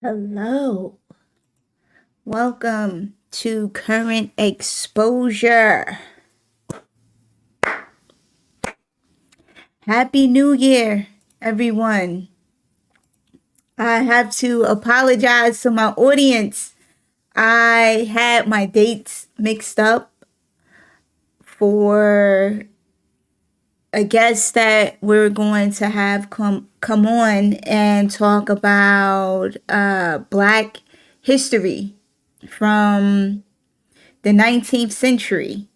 Hello, welcome to Current Exposure. Happy New Year, everyone. I have to apologize to my audience. I had my dates mixed up for a guest that we're going to have come on and talk about Black history from the 19th century.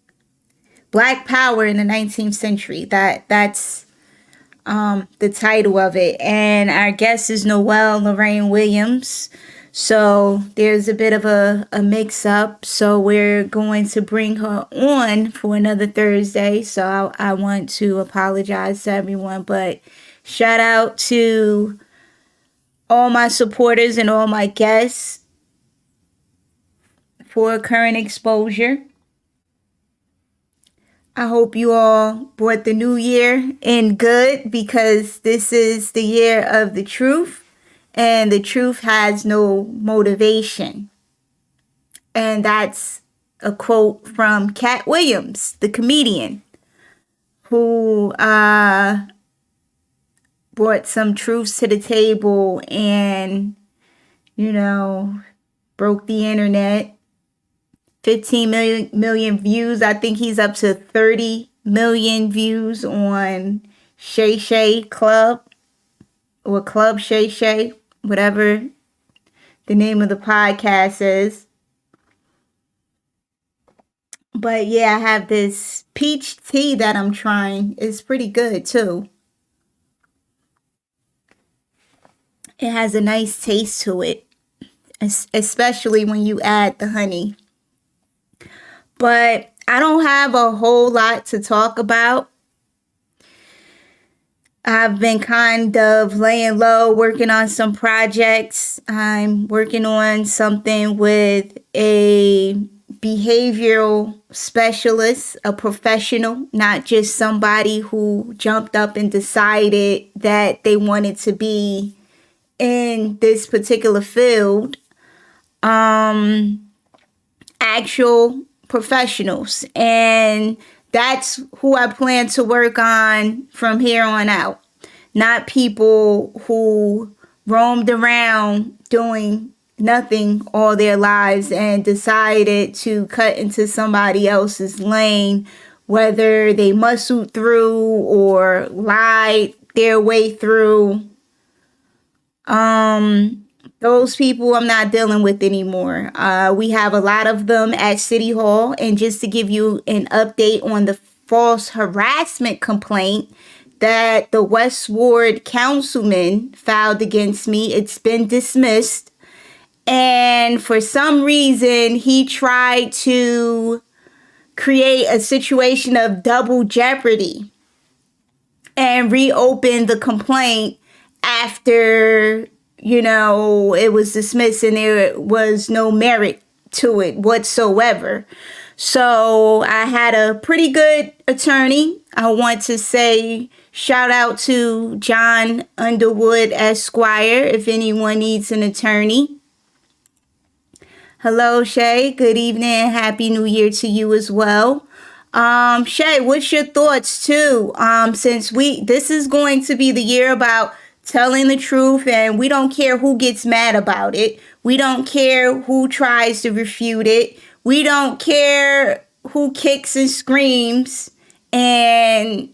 Black Power in the 19th century. That's the title of it. And our guest is Noelle Lorraine Williams. So there's a bit of a mix up. So we're going to bring her on for another Thursday. So I want to apologize to everyone. But shout out to all my supporters and all my guests for Current Exposure. I hope you all brought the new year in good, because this is the year of the truth, and the truth has no motivation. And that's a quote from Cat Williams, the comedian, who brought some truths to the table and, broke the internet. 15 million views. I think he's up to 30 million views on Shay Shay Club, or Club Shay Shay, whatever the name of the podcast is. But yeah, I have this peach tea that I'm trying. It's pretty good too. It has a nice taste to it, especially when you add the honey. But I don't have a whole lot to talk about. I've been kind of laying low, working on some projects. I'm working on something with a behavioral specialist, a professional, not just somebody who jumped up and decided that they wanted to be in this particular field. Actual professionals, and that's who I plan to work on from here on out. Not people who roamed around doing nothing all their lives and decided to cut into somebody else's lane, whether they muscled through or lied their way through. Those people I'm not dealing with anymore. We have a lot of them at City Hall. And just to give you an update on the false harassment complaint that the West Ward councilman filed against me, it's been dismissed. And for some reason, he tried to create a situation of double jeopardy and reopen the complaint after it was dismissed and there was no merit to it whatsoever. So I had a pretty good attorney. I want to say shout out to John Underwood Esquire if anyone needs an attorney. Hello, Shay. Good evening. Happy New Year to you as well. Shay, what's your thoughts too? Since this is going to be the year about telling the truth, and we don't care who gets mad about it. We don't care who tries to refute it. We don't care who kicks and screams and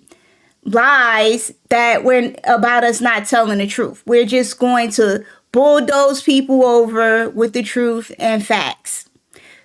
lies that we're about us not telling the truth. We're just going to bulldoze people over with the truth and facts.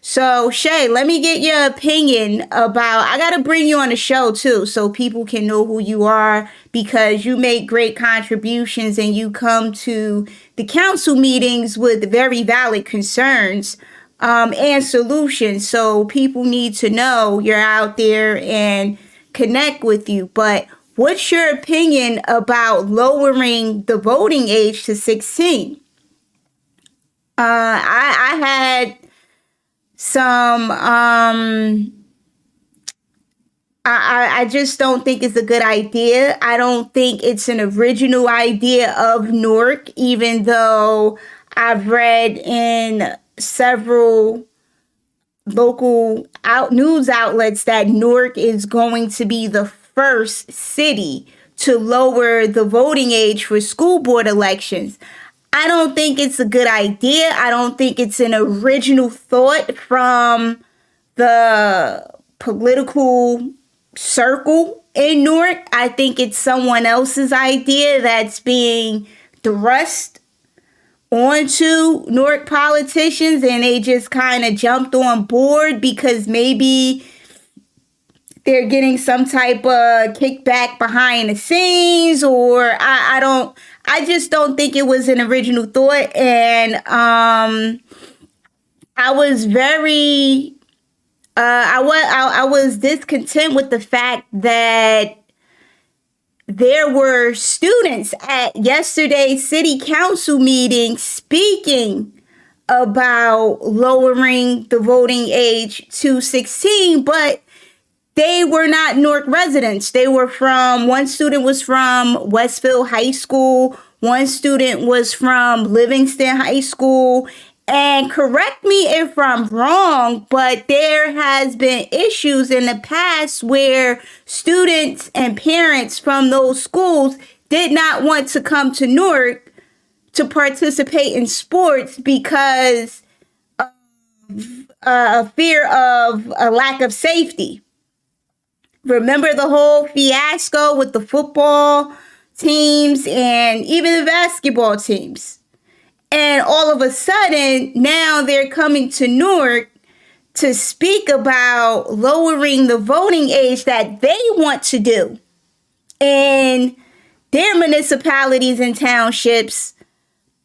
So, Shay, let me get your opinion about, I got to bring you on the show too, so people can know who you are, because you make great contributions and you come to the council meetings with very valid concerns and solutions. So people need to know you're out there and connect with you. But what's your opinion about lowering the voting age to 16? I had some I just don't think it's a good idea. I don't think it's an original idea of Newark, even though I've read in several local news outlets that Newark is going to be the first city to lower the voting age for school board elections. I don't think it's a good idea. I don't think it's an original thought from the political circle in Newark. I think it's someone else's idea that's being thrust onto Newark politicians, and they just kind of jumped on board because maybe they're getting some type of kickback behind the scenes, or I just don't think it was an original thought. And I was very I was discontent with the fact that there were students at yesterday's city council meeting speaking about lowering the voting age to 16, but they were not Newark residents. One student was from Westfield High School, one student was from Livingston High School. And correct me if I'm wrong, but there has been issues in the past where students and parents from those schools did not want to come to Newark to participate in sports because of a fear of a lack of safety. Remember the whole fiasco with the football teams and even the basketball teams? And all of a sudden, now they're coming to Newark to speak about lowering the voting age that they want to do in their municipalities and townships,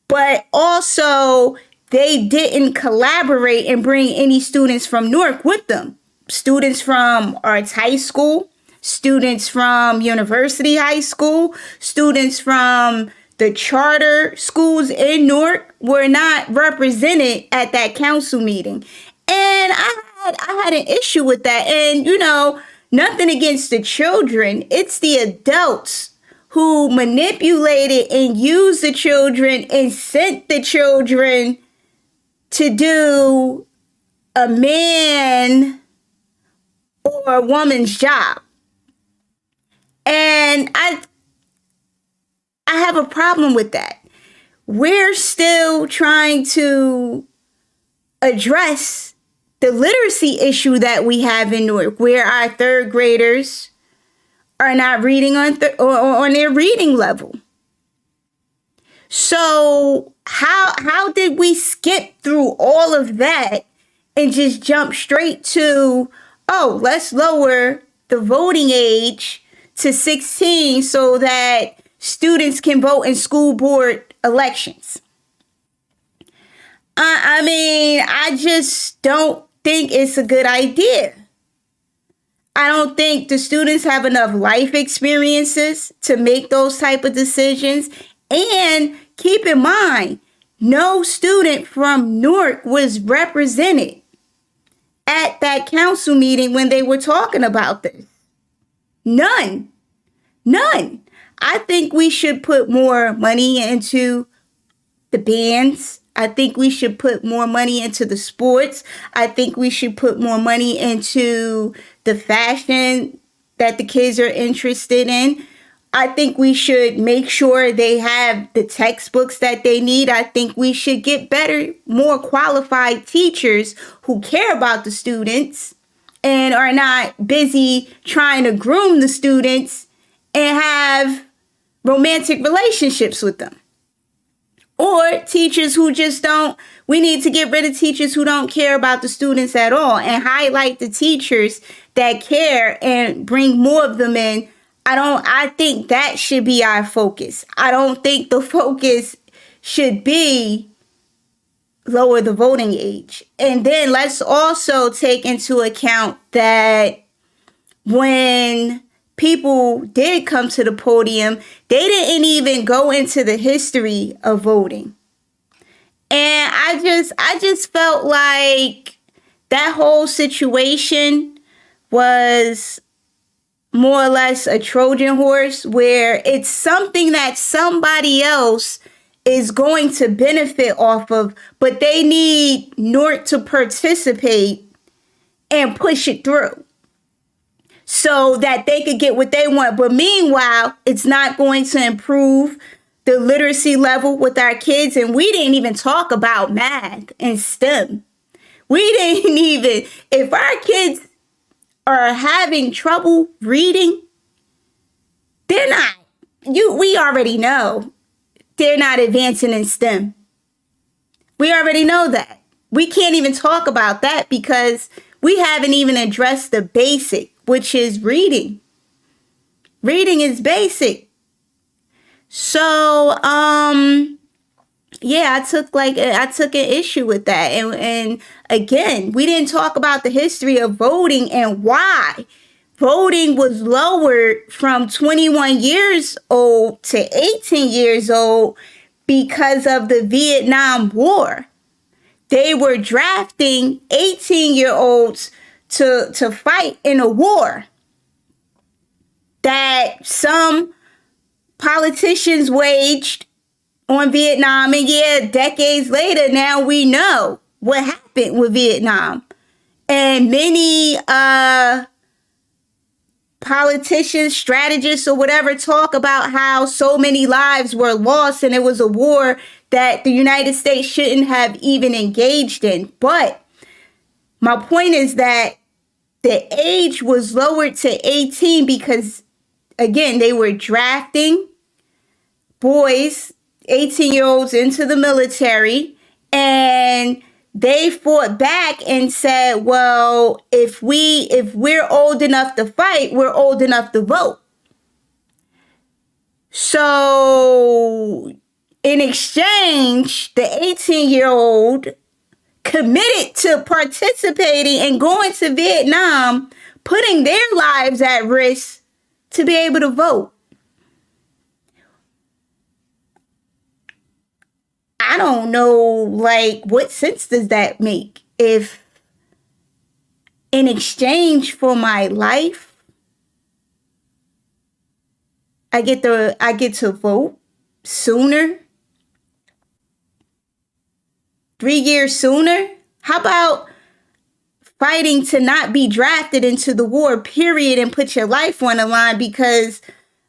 but also they didn't collaborate and bring any students from Newark with them. Students from Arts High School, students from University High School, students from the charter schools in Newark were not represented at that council meeting. And I had an issue with that. And, nothing against the children. It's the adults who manipulated and used the children and sent the children to do a man or a woman's job. And I have a problem with that. We're still trying to address the literacy issue that we have in Newark, where our third graders are not reading on their reading level. So how did we skip through all of that and just jump straight to, let's lower the voting age to 16 so that students can vote in school board elections? I just don't think it's a good idea. I don't think the students have enough life experiences to make those type of decisions. And keep in mind, no student from Newark was represented at that council meeting when they were talking about this. None. I think we should put more money into the bands. I think we should put more money into the sports. I think we should put more money into the fashion that the kids are interested in. I think we should make sure they have the textbooks that they need. I think we should get better, more qualified teachers who care about the students and are not busy trying to groom the students and have romantic relationships with them. Or teachers who just don't, we need to get rid of teachers who don't care about the students at all and highlight the teachers that care and bring more of them in. I think that should be our focus. I don't think the focus should be lower the voting age. And then let's also take into account that when people did come to the podium, they didn't even go into the history of voting. And I just felt like that whole situation was more or less a Trojan horse, where it's something that somebody else is going to benefit off of, but they need North to participate and push it through so that they could get what they want. But meanwhile, it's not going to improve the literacy level with our kids. And we didn't even talk about math and STEM. We didn't even, if our kids are having trouble reading, they're not, we already know they're not advancing in STEM. We already know that. We can't even talk about that because we haven't even addressed the basic, which is reading. Reading is basic. So, yeah, I took an issue with that. And again, we didn't talk about the history of voting and why voting was lowered from 21 years old to 18 years old because of the Vietnam War. They were drafting 18-year-olds to fight in a war that some politicians waged on Vietnam. And yeah, decades later, now we know what happened with Vietnam. And many politicians, strategists, or whatever talk about how so many lives were lost and it was a war that the United States shouldn't have even engaged in. But my point is that the age was lowered to 18 because, again, they were drafting boys, 18-year-olds into the military, and they fought back and said, well, if we're old enough to fight, we're old enough to vote. So in exchange, the 18-year-old committed to participating and going to Vietnam, putting their lives at risk to be able to vote. I don't know, like, what sense does that make? If in exchange for my life, I get to vote sooner, 3 years sooner. How about fighting to not be drafted into the war, period, and put your life on the line? Because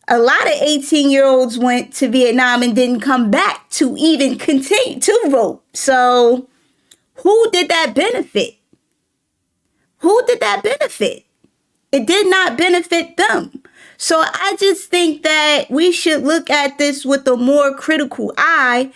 a lot of 18-year-olds went to Vietnam and didn't come back to even continue to vote. So who did that benefit? Who did that benefit? It did not benefit them. So I just think that we should look at this with a more critical eye.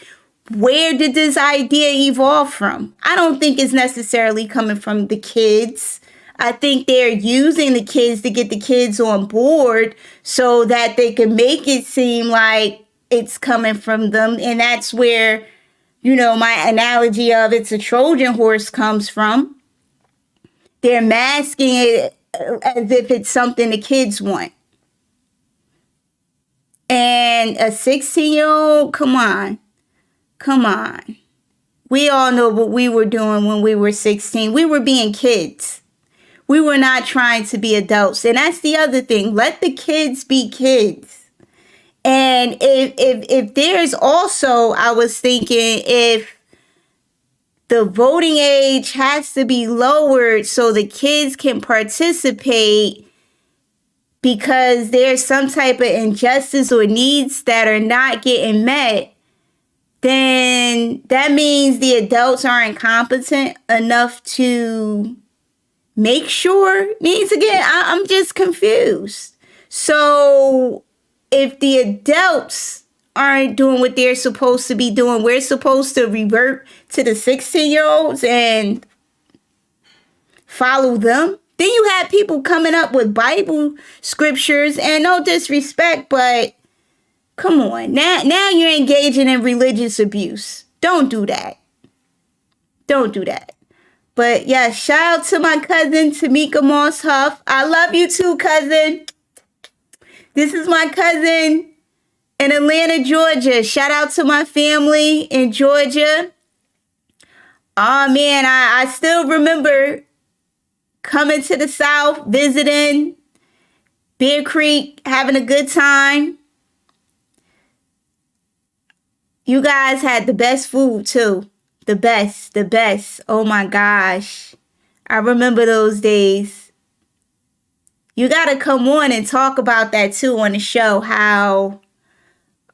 Where did this idea evolve from? I don't think it's necessarily coming from the kids. I think they're using the kids to get the kids on board so that they can make it seem like it's coming from them. And that's where, my analogy of it's a Trojan horse comes from. They're masking it as if it's something the kids want. And a 16-year-old, come on. We all know what we were doing when we were 16. We were being kids. We were not trying to be adults. And that's the other thing. Let the kids be kids. And if there's also, I was thinking, if the voting age has to be lowered so the kids can participate because there's some type of injustice or needs that are not getting met, then that means the adults aren't competent enough to make sure needs again. I'm just confused. So if the adults aren't doing what they're supposed to be doing, we're supposed to revert to the 16-year-olds and follow them. Then you have people coming up with Bible scriptures, and no disrespect, but come on. Now you're engaging in religious abuse. Don't do that. Don't do that. But yeah, shout out to my cousin, Tamika Moss Huff. I love you too, cousin. This is my cousin in Atlanta, Georgia. Shout out to my family in Georgia. Oh man, I still remember coming to the South, visiting Bear Creek, having a good time. You guys had the best food too. The best, the best. Oh my gosh. I remember those days. You got to come on and talk about that too on the show. How,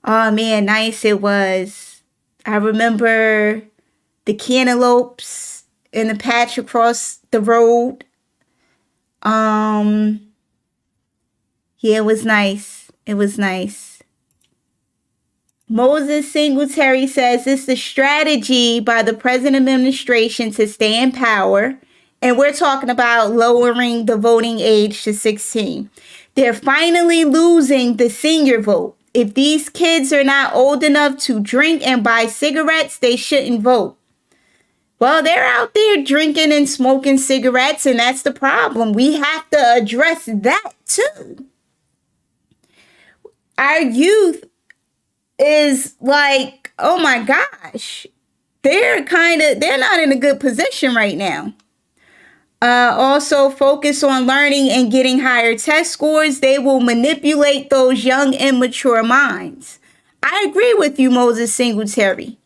oh man, nice it was. I remember the cantaloupes in the patch across the road. Yeah, it was nice. It was nice. Moses Singletary says it's the strategy by the present administration to stay in power. And we're talking about lowering the voting age to 16. They're finally losing the senior vote. If these kids are not old enough to drink and buy cigarettes, they shouldn't vote. Well, they're out there drinking and smoking cigarettes, and that's the problem. We have to address that too. Our youth is like, oh my gosh, they're not in a good position right now. Also focus on learning and getting higher test scores. They will manipulate those young, immature minds. I agree with you, Moses Singletary.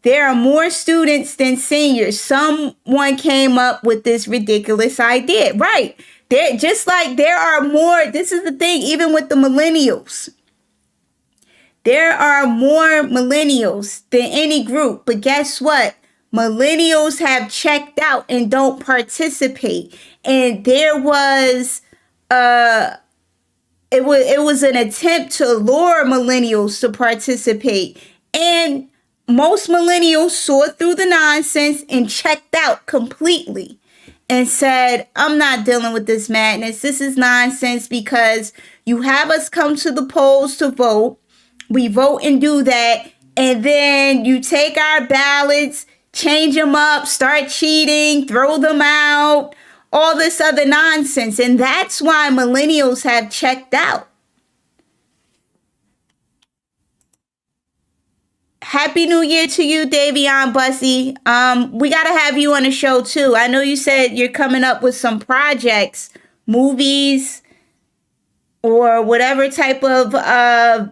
There are more students than seniors. Someone came up with this ridiculous idea. Right. They're just like there are more. This is the thing, even with the millennials. There are more millennials than any group. But guess what? Millennials have checked out and don't participate. And there was it was an attempt to lure millennials to participate. And most millennials saw through the nonsense and checked out completely and said, I'm not dealing with this madness. This is nonsense because you have us come to the polls to vote. We vote and do that. And then you take our ballots, change them up, start cheating, throw them out, all this other nonsense. And that's why millennials have checked out. Happy New Year to you, Davion Bussy. We got to have you on the show, too. I know you said you're coming up with some projects, movies, or whatever type of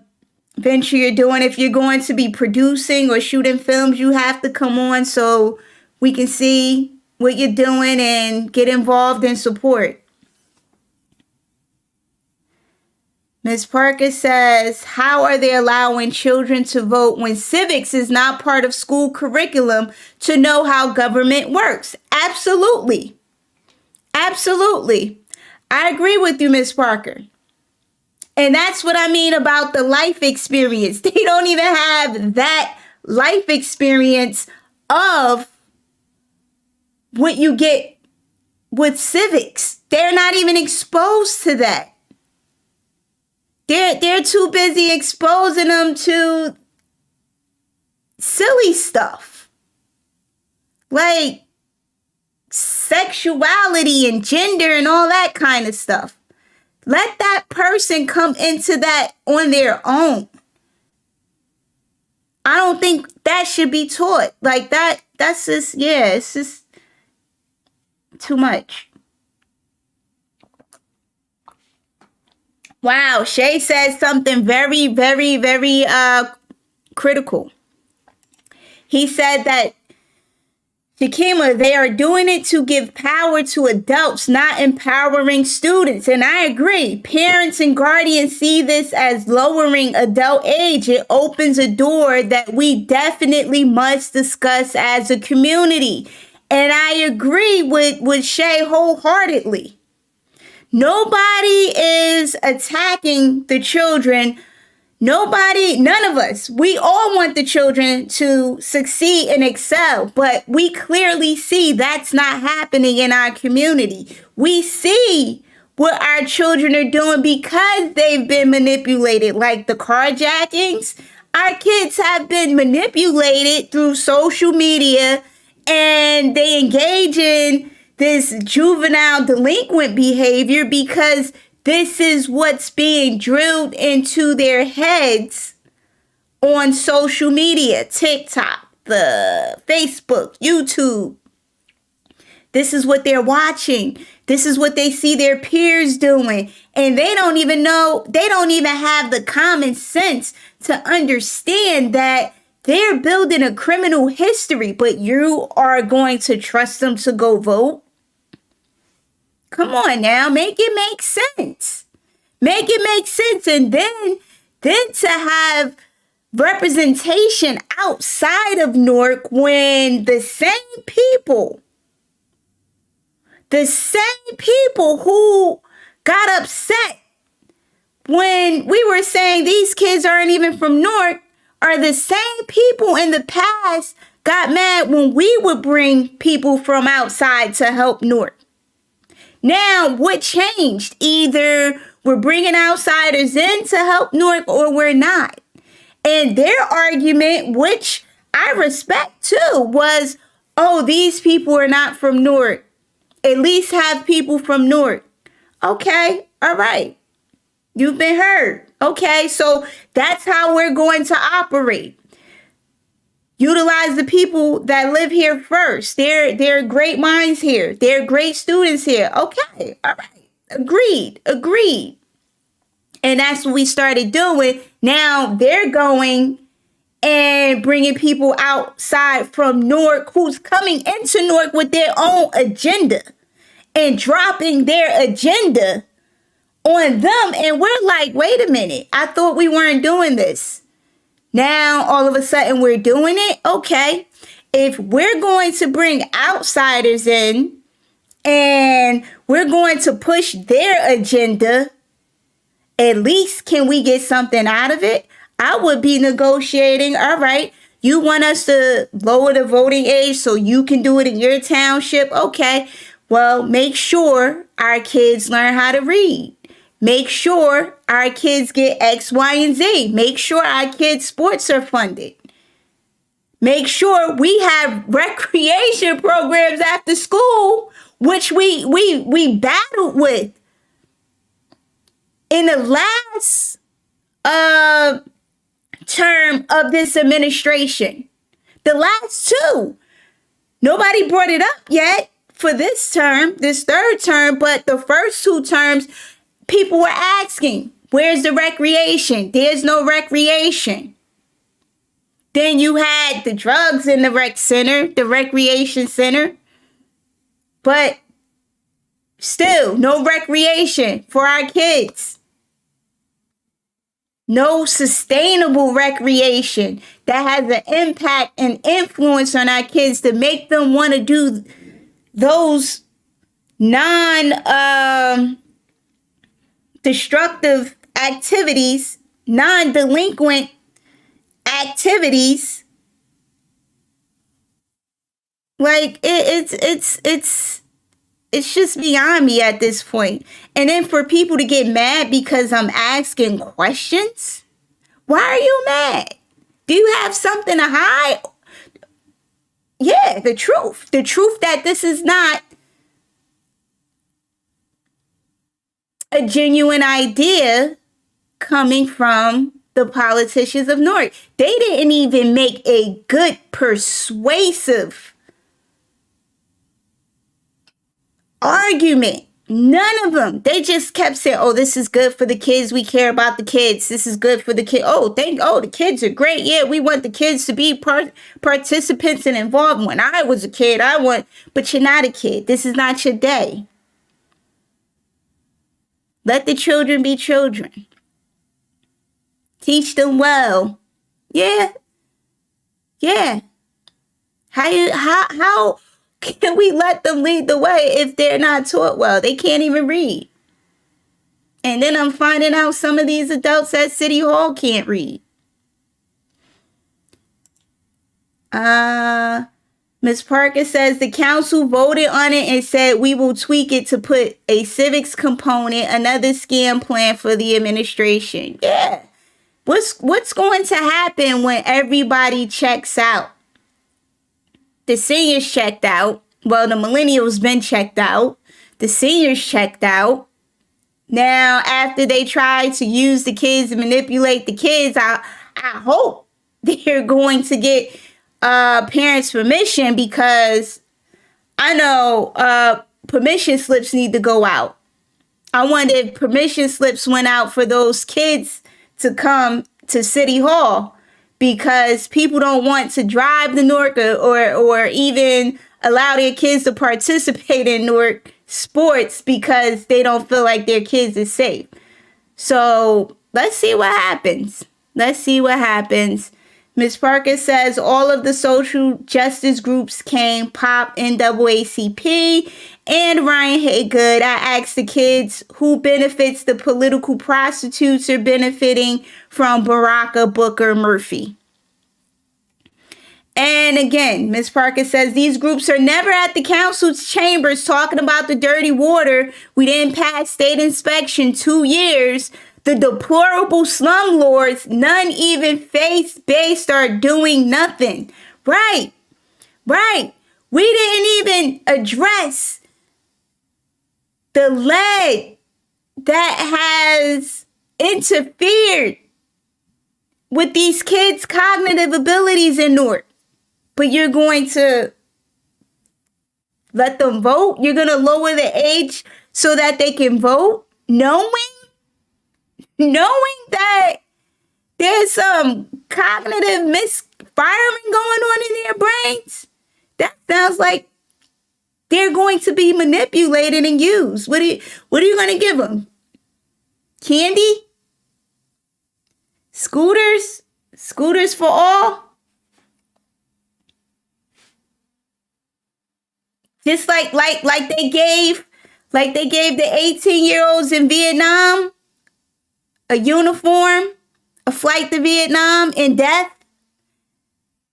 venture you're doing. If you're going to be producing or shooting films, you have to come on so we can see what you're doing and get involved and support. Ms. Parker says, how are they allowing children to vote when civics is not part of school curriculum to know how government works? Absolutely. Absolutely. I agree with you, Ms. Parker. And that's what I mean about the life experience. They don't even have that life experience of what you get with civics. They're not even exposed to that. They're too busy exposing them to silly stuff like sexuality and gender and all that kind of stuff. Let that person come into that on their own. I don't think that should be taught like that. That's just, yeah, it's just too much. Wow, Shay says something very, very, very critical. He said that, Shakima, they are doing it to give power to adults, not empowering students. And I agree. Parents and guardians see this as lowering adult age. It opens a door that we definitely must discuss as a community. And I agree with Shay wholeheartedly. Nobody is attacking the children. Nobody, none of us. We all want the children to succeed and excel, but we clearly see that's not happening in our community. We see what our children are doing because they've been manipulated, like the carjackings. Our kids have been manipulated through social media and they engage in this juvenile delinquent behavior because this is what's being drilled into their heads on social media, TikTok, the Facebook, YouTube. This is what they're watching. This is what they see their peers doing. And they don't even know, they don't even have the common sense to understand that they're building a criminal history, but you are going to trust them to go vote? Come on now, make it make sense. Make it make sense. And then to have representation outside of Newark when the same people who got upset when we were saying these kids aren't even from Newark are the same people in the past got mad when we would bring people from outside to help Newark. Now, what changed? Either we're bringing outsiders in to help Newark or we're not. And their argument, which I respect too, was, oh, these people are not from Newark. At least have people from Newark. Okay, all right. You've been heard. Okay, so that's how we're going to operate. Utilize the people that live here first. They're great minds here. They're great students here. Okay, all right. Agreed. And that's what we started doing. Now they're going and bringing people outside from Newark who's coming into Newark with their own agenda and dropping their agenda on them. And we're like, wait a minute. I thought we weren't doing this. Now, all of a sudden, we're doing it. Okay. If we're going to bring outsiders in and we're going to push their agenda, at least can we get something out of it? I would be negotiating. All right. You want us to lower the voting age so you can do it in your township? Okay. Well, make sure our kids learn how to read. Make sure our kids get X, Y, and Z. Make sure our kids' sports are funded. Make sure we have recreation programs after school, which we battled with in the last term of this administration. The last two. Nobody brought it up yet for this term, this third term, but the first two terms, people were asking, where's the recreation? There's no recreation. Then you had the drugs in the rec center, the recreation center. But still, no recreation for our kids. No sustainable recreation that has an impact and influence on our kids to make them want to do those non-destructive activities, non-delinquent activities. Like it's just beyond me at this point. And then for people to get mad because I'm asking questions, why are you mad? Do you have something to hide? Yeah, the truth that this is not a genuine idea coming from the politicians of Newark. They didn't even make a good, persuasive argument. None of them. They just kept saying, oh, this is good for the kids. We care about the kids. This is good for the kids. The kids are great. Yeah, we want the kids to be participants and involved. When I was a kid, but you're not a kid. This is not your day. Let the children be children. Teach them well. Yeah. How can we let them lead the way if they're not taught well? They can't even read. And then I'm finding out some of these adults at City Hall can't read. Ms. Parker says the council voted on it and said we will tweak it to put a civics component, another scam plan for the administration. Yeah. What's going to happen when everybody checks out? The seniors checked out. Well, the millennials been checked out. The seniors checked out. Now, after they try to use the kids and manipulate the kids, I hope they're going to get parents' permission, because I know permission slips need to go out. I wonder if permission slips went out for those kids to come to City Hall, because people don't want to drive to Newark or even allow their kids to participate in Newark sports because they don't feel like their kids is safe. So let's see what happens. Let's see what happens. Ms. Parker says all of the social justice groups came, POP, NAACP, and Ryan Haygood. I asked the kids who benefits the political prostitutes are benefiting from Baraka, Booker, Murphy. And again, Ms. Parker says these groups are never at the council's chambers talking about the dirty water. We didn't pass state inspection 2 years. The deplorable slumlords, none even faith-based, are doing nothing. Right. We didn't even address the lead that has interfered with these kids' cognitive abilities in Newark. But you're going to let them vote? You're going to lower the age so that they can vote, knowing that there's some cognitive misfiring going on in their brains? That sounds like they're going to be manipulated and used. What are you going to give them? Candy? Scooters? Scooters for all? Just like they gave the 18-year-olds in Vietnam a uniform, a flight to Vietnam, and death,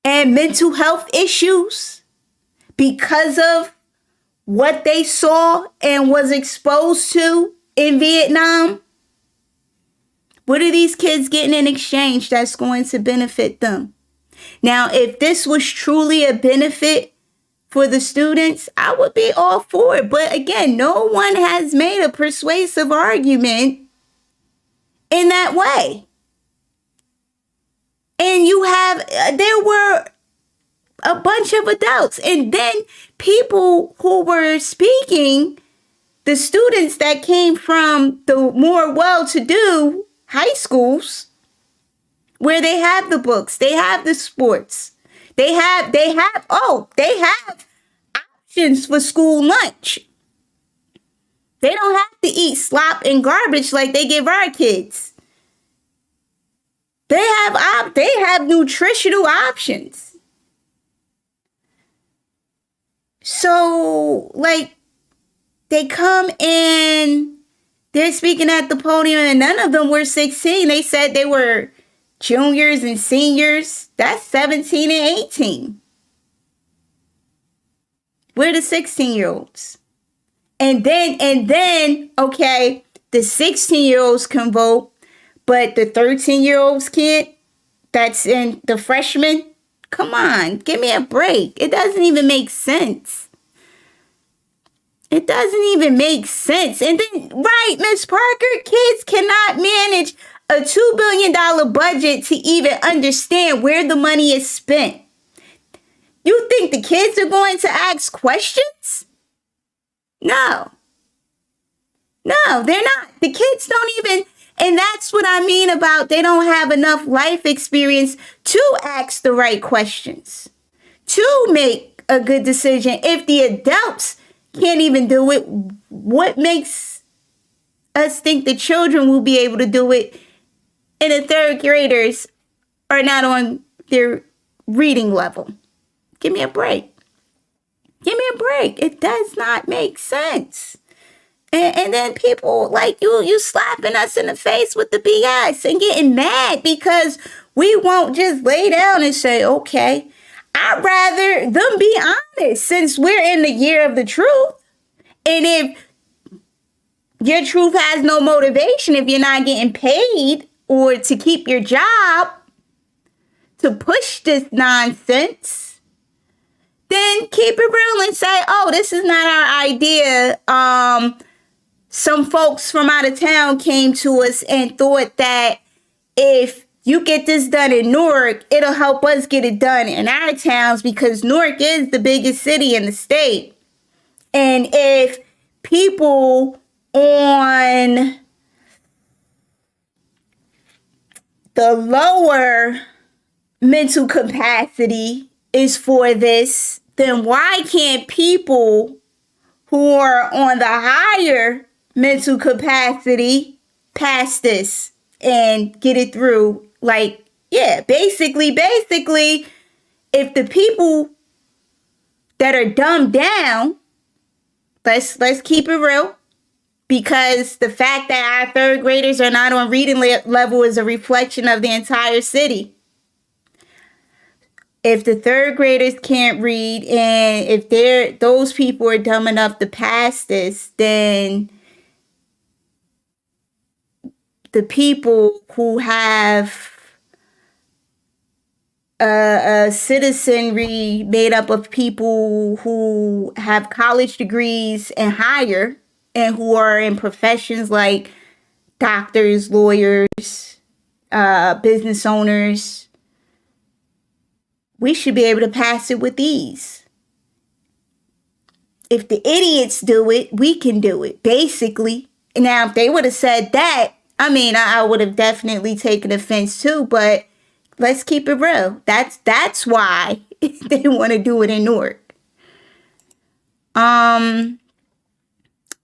and mental health issues because of what they saw and was exposed to in Vietnam. What are these kids getting in exchange that's going to benefit them? Now, if this was truly a benefit for the students, I would be all for it. But again, no one has made a persuasive argument in that way. And there were a bunch of adults, and then people who were speaking, the students that came from the more well-to-do high schools, where they have the books, they have the sports, they have options for school lunch. They don't have to eat slop and garbage like they give our kids. They have nutritional options. So, they come and they're speaking at the podium, and none of them were 16. They said they were juniors and seniors. That's 17 and 18. We're the 16-year-olds. And then, okay, the 16-year-olds can vote, but the 13-year-olds can't. That's in the freshmen. Come on, give me a break. It doesn't even make sense. It doesn't even make sense. And then, right, Ms. Parker, kids cannot manage a $2 billion budget to even understand where the money is spent. You think the kids are going to ask questions? No, they're not. The kids don't even, and that's what I mean about they don't have enough life experience to ask the right questions, to make a good decision. If the adults can't even do it, what makes us think the children will be able to do it, and the third graders are not on their reading level? Give me a break. It does not make sense. And then people like you slapping us in the face with the BS and getting mad because we won't just lay down and say, okay, I'd rather them be honest since we're in the year of the truth. And if your truth has no motivation, if you're not getting paid or to keep your job to push this nonsense, then keep it real and say, oh, this is not our idea. Some folks from out of town came to us and thought that if you get this done in Newark, it'll help us get it done in our towns because Newark is the biggest city in the state. And if people on the lower mental capacity is for this, then why can't people who are on the higher mental capacity pass this and get it through? Like, yeah, basically, if the people that are dumbed down, let's keep it real, because the fact that our third graders are not on reading level is a reflection of the entire city. If the third graders can't read, and if those people are dumb enough to pass this, then the people who have a citizenry made up of people who have college degrees and higher, and who are in professions like doctors, lawyers, business owners, we should be able to pass it with ease. If the idiots do it, we can do it, basically. Now, if they would have said that, I mean, I would have definitely taken offense too, but let's keep it real. That's why they want to do it in Newark.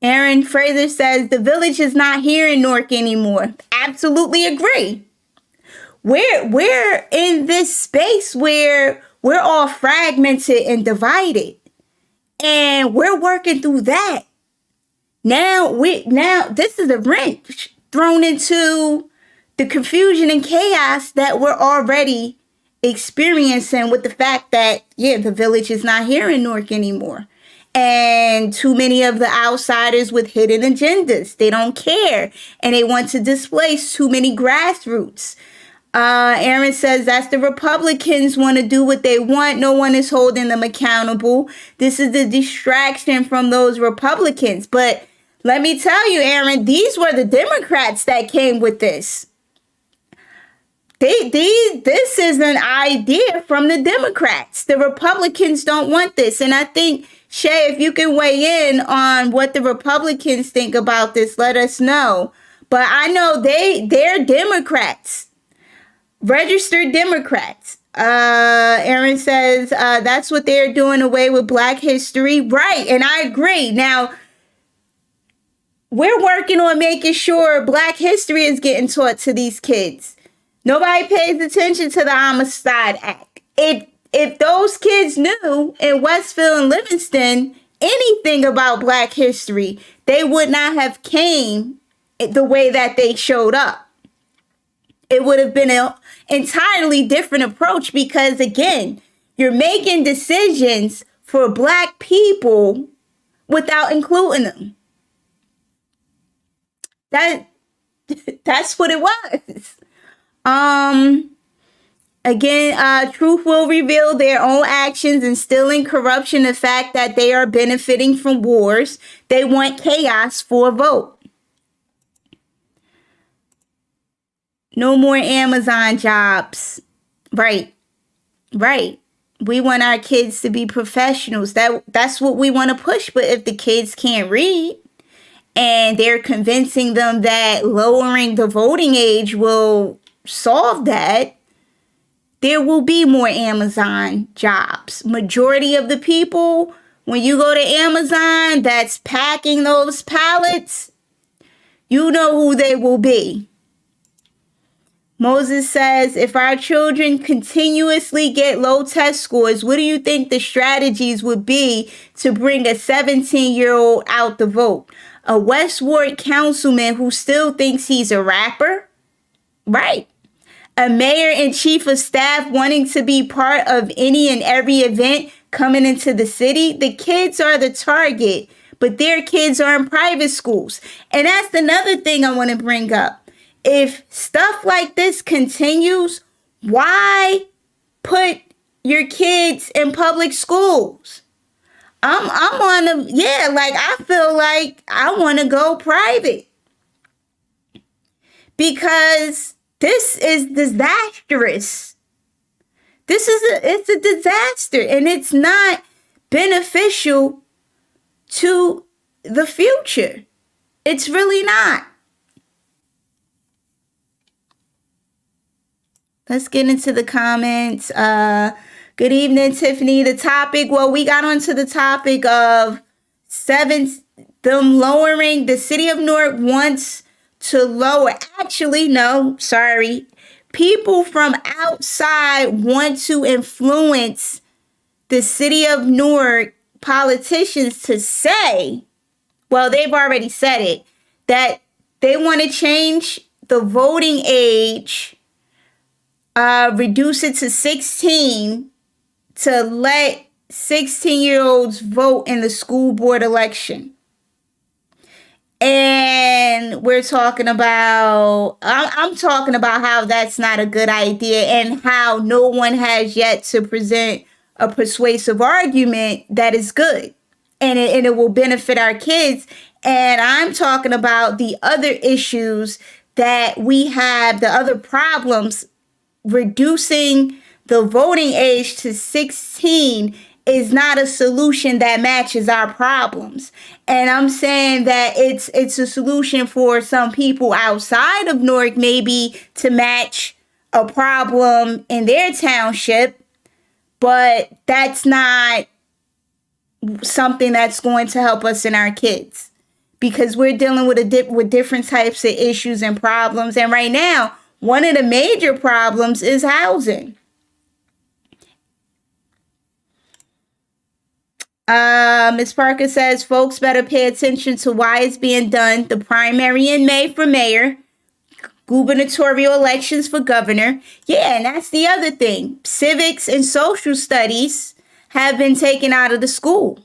Aaron Fraser says the village is not here in Newark anymore. Absolutely agree. We're in this space where we're all fragmented and divided, and we're working through that. Now this is a wrench thrown into the confusion and chaos that we're already experiencing with the fact that, yeah, the village is not here in Newark anymore. And too many of the outsiders with hidden agendas, they don't care, and they want to displace too many grassroots. Aaron says that's the Republicans want to do what they want. No one is holding them accountable. This is the distraction from those Republicans. But let me tell you, Aaron, these were the Democrats that came with this. This is an idea from the Democrats. The Republicans don't want this. And I think, Shay, if you can weigh in on what the Republicans think about this, let us know. But I know they're Democrats. Registered Democrats. Aaron says that's what they're doing away with Black history. Right, and I agree. Now, we're working on making sure Black history is getting taught to these kids. Nobody pays attention to the Homicide Act. If those kids knew in Westville and Livingston anything about Black history, they would not have came the way that they showed up. It would have been an entirely different approach, because, again, you're making decisions for Black people without including them. That's what it was. Again, truth will reveal their own actions, instilling corruption, the fact that they are benefiting from wars. They want chaos for a vote. No more Amazon jobs. Right. We want our kids to be professionals. That's what we want to push. But if the kids can't read, and they're convincing them that lowering the voting age will solve that, there will be more Amazon jobs. Majority of the people, when you go to Amazon, that's packing those pallets, you know who they will be. Moses says, if our children continuously get low test scores, what do you think the strategies would be to bring a 17-year-old out the vote? A West Ward councilman who still thinks he's a rapper? Right. A mayor and chief of staff wanting to be part of any and every event coming into the city? The kids are the target, but their kids are in private schools. And that's another thing I want to bring up. If stuff like this continues, why put your kids in public schools? I'm on I feel like I want to go private, because this is disastrous. It's a disaster, and it's not beneficial to the future. It's really not. Let's get into the comments. Good evening, Tiffany. The topic, well, we got onto the topic of them lowering. The city of Newark wants to lower. Actually, no, sorry. People from outside want to influence the city of Newark politicians to say, well, they've already said it, that they want to change the voting age, reduce it to 16 to let 16-year-olds vote in the school board election. And we're talking about, I'm talking about how that's not a good idea and how no one has yet to present a persuasive argument that is good and it will benefit our kids. And I'm talking about the other issues that we have, the other problems. Reducing the voting age to 16 is not a solution that matches our problems. And I'm saying that it's a solution for some people outside of Newark, maybe to match a problem in their township, but that's not something that's going to help us and our kids, because we're dealing with different types of issues and problems. And right now, one of the major problems is housing. Ms. Parker says, folks better pay attention to why it's being done. The primary in May for mayor, gubernatorial elections for governor. Yeah, and that's the other thing. Civics and social studies have been taken out of the school.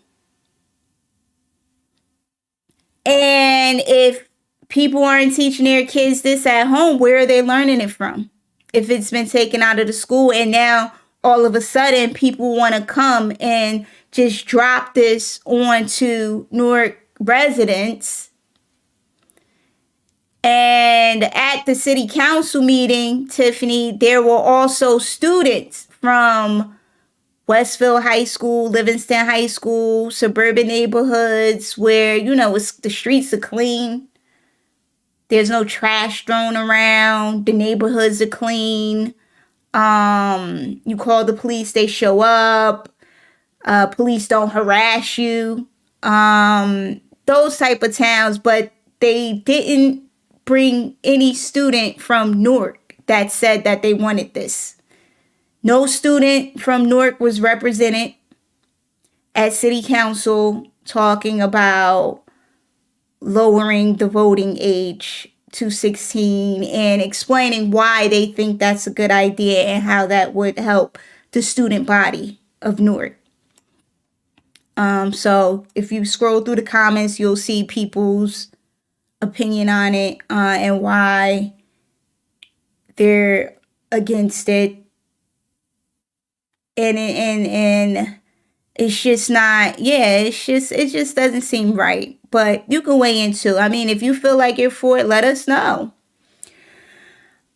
And if people aren't teaching their kids this at home, where are they learning it from? If it's been taken out of the school and now all of a sudden people want to come and just drop this onto Newark residents. And at the city council meeting, Tiffany, there were also students from Westville High School, Livingston High School, suburban neighborhoods where, the streets are clean. There's no trash thrown around. The neighborhoods are clean. You call the police, they show up. Police don't harass you. Those type of towns, but they didn't bring any student from Newark that said that they wanted this. No student from Newark was represented at city council talking about lowering the voting age to 16 and explaining why they think that's a good idea and how that would help the student body of Newark. So if you scroll through the comments, you'll see people's opinion on it and why they're against it. And it's just not, it just doesn't seem right. But you can weigh into. I mean, if you feel like you're for it, let us know.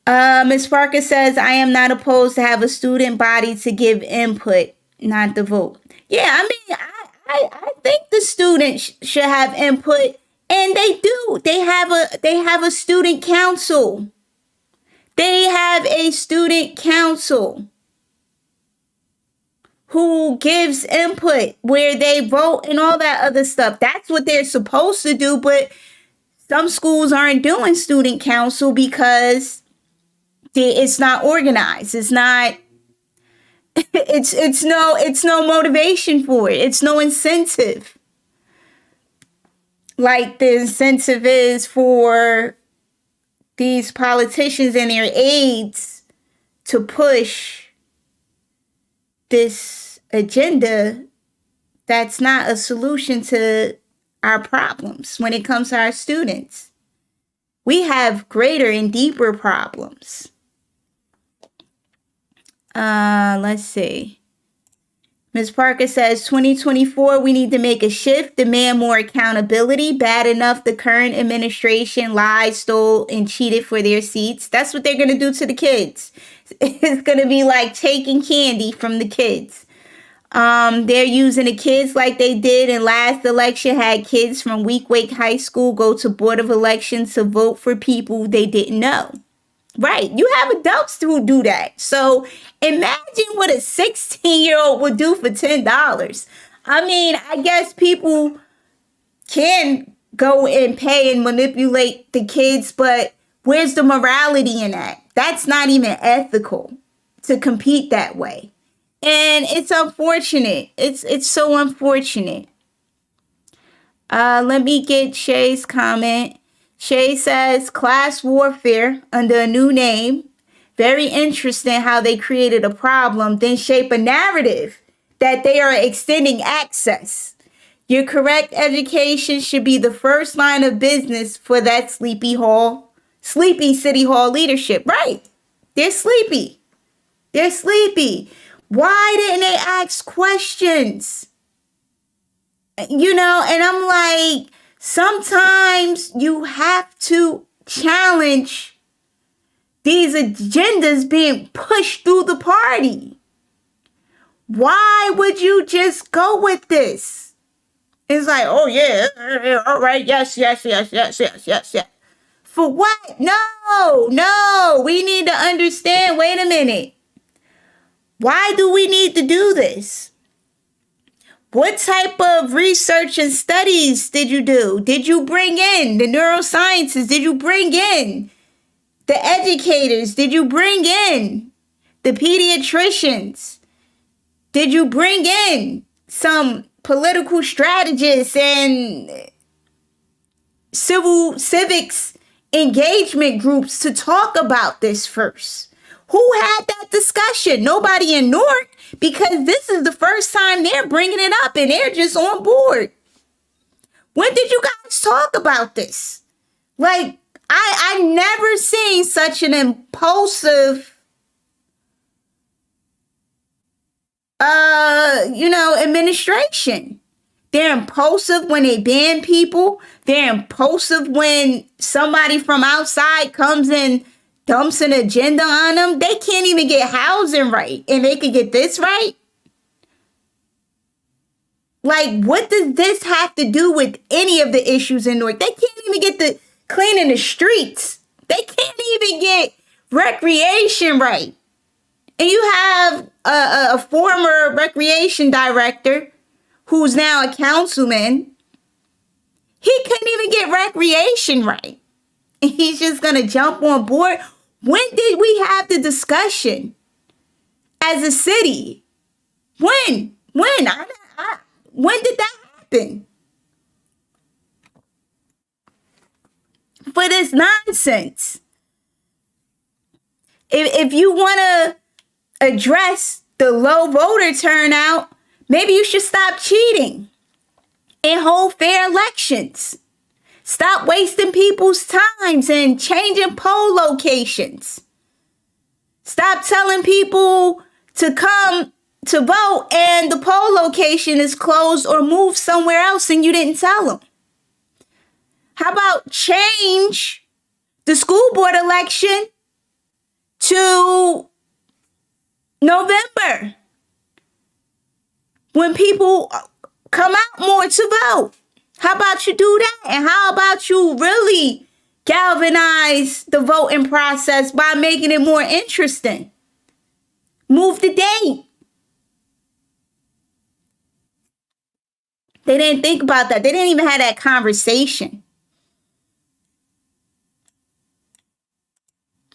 Ms. Parker says, I am not opposed to have a student body to give input, not the vote. Yeah, I mean, I think the students should have input, and they do. They have a student council. They have a student council who gives input where they vote and all that other stuff. That's what they're supposed to do, but some schools aren't doing student council because it's not organized. It's not. It's no motivation for it. It's no incentive. Like the incentive is for these politicians and their aides to push this agenda that's not a solution to our problems when it comes to our students. We have greater and deeper problems. Let's see. Ms. Parker says, 2024, we need to make a shift, demand more accountability. Bad enough the current administration lied, stole, and cheated for their seats. That's what they're going to do to the kids. It's going to be like taking candy from the kids. They're using the kids like they did in last election, had kids from Week Wake High School go to Board of Elections to vote for people they didn't know. Right. You have adults who do that. So imagine what a 16-year-old would do for $10. I mean, I guess people can go and pay and manipulate the kids, but where's the morality in that? That's not even ethical to compete that way. And it's unfortunate. It's so unfortunate. Let me get Shay's comment. Shay says, class warfare under a new name. Very interesting how they created a problem, then shape a narrative that they are extending access. You're correct. Education should be the first line of business for that sleepy City Hall leadership. Right. They're sleepy. They're sleepy. Why didn't they ask questions? You know, and I'm like, sometimes you have to challenge these agendas being pushed through the party. Why would you just go with this? It's like, oh yeah, all right, yes. For what? No, we need to understand, wait a minute. Why do we need to do this? What type of research and studies did you do? Did you bring in the neurosciences? Did you bring in the educators? Did you bring in the pediatricians? Did you bring in some political strategists and civics engagement groups to talk about this first? Who had that discussion? Nobody in Newark, because this is the first time they're bringing it up and they're just on board. When did you guys talk about this? Like, I never seen such an impulsive, administration. They're impulsive when they ban people. They're impulsive when somebody from outside comes and dumps an agenda on them. They can't even get housing right, and they could get this right. Like, what does this have to do with any of the issues in Newark? They can't even get the cleaning the streets. They can't even get recreation right. And you have a former recreation director who's now a councilman. He couldn't even get recreation right. And he's just going to jump on board. When did we have the discussion as a city? When? When did that happen? For this nonsense. If you want to address the low voter turnout, maybe you should stop cheating and hold fair elections. Stop wasting people's times and changing poll locations. Stop telling people to come to vote and the poll location is closed or moved somewhere else and you didn't tell them. How about change the school board election to November when people come out more to vote? How about you do that? And how about you really galvanize the voting process by making it more interesting? Move the date. They didn't think about that. They didn't even have that conversation.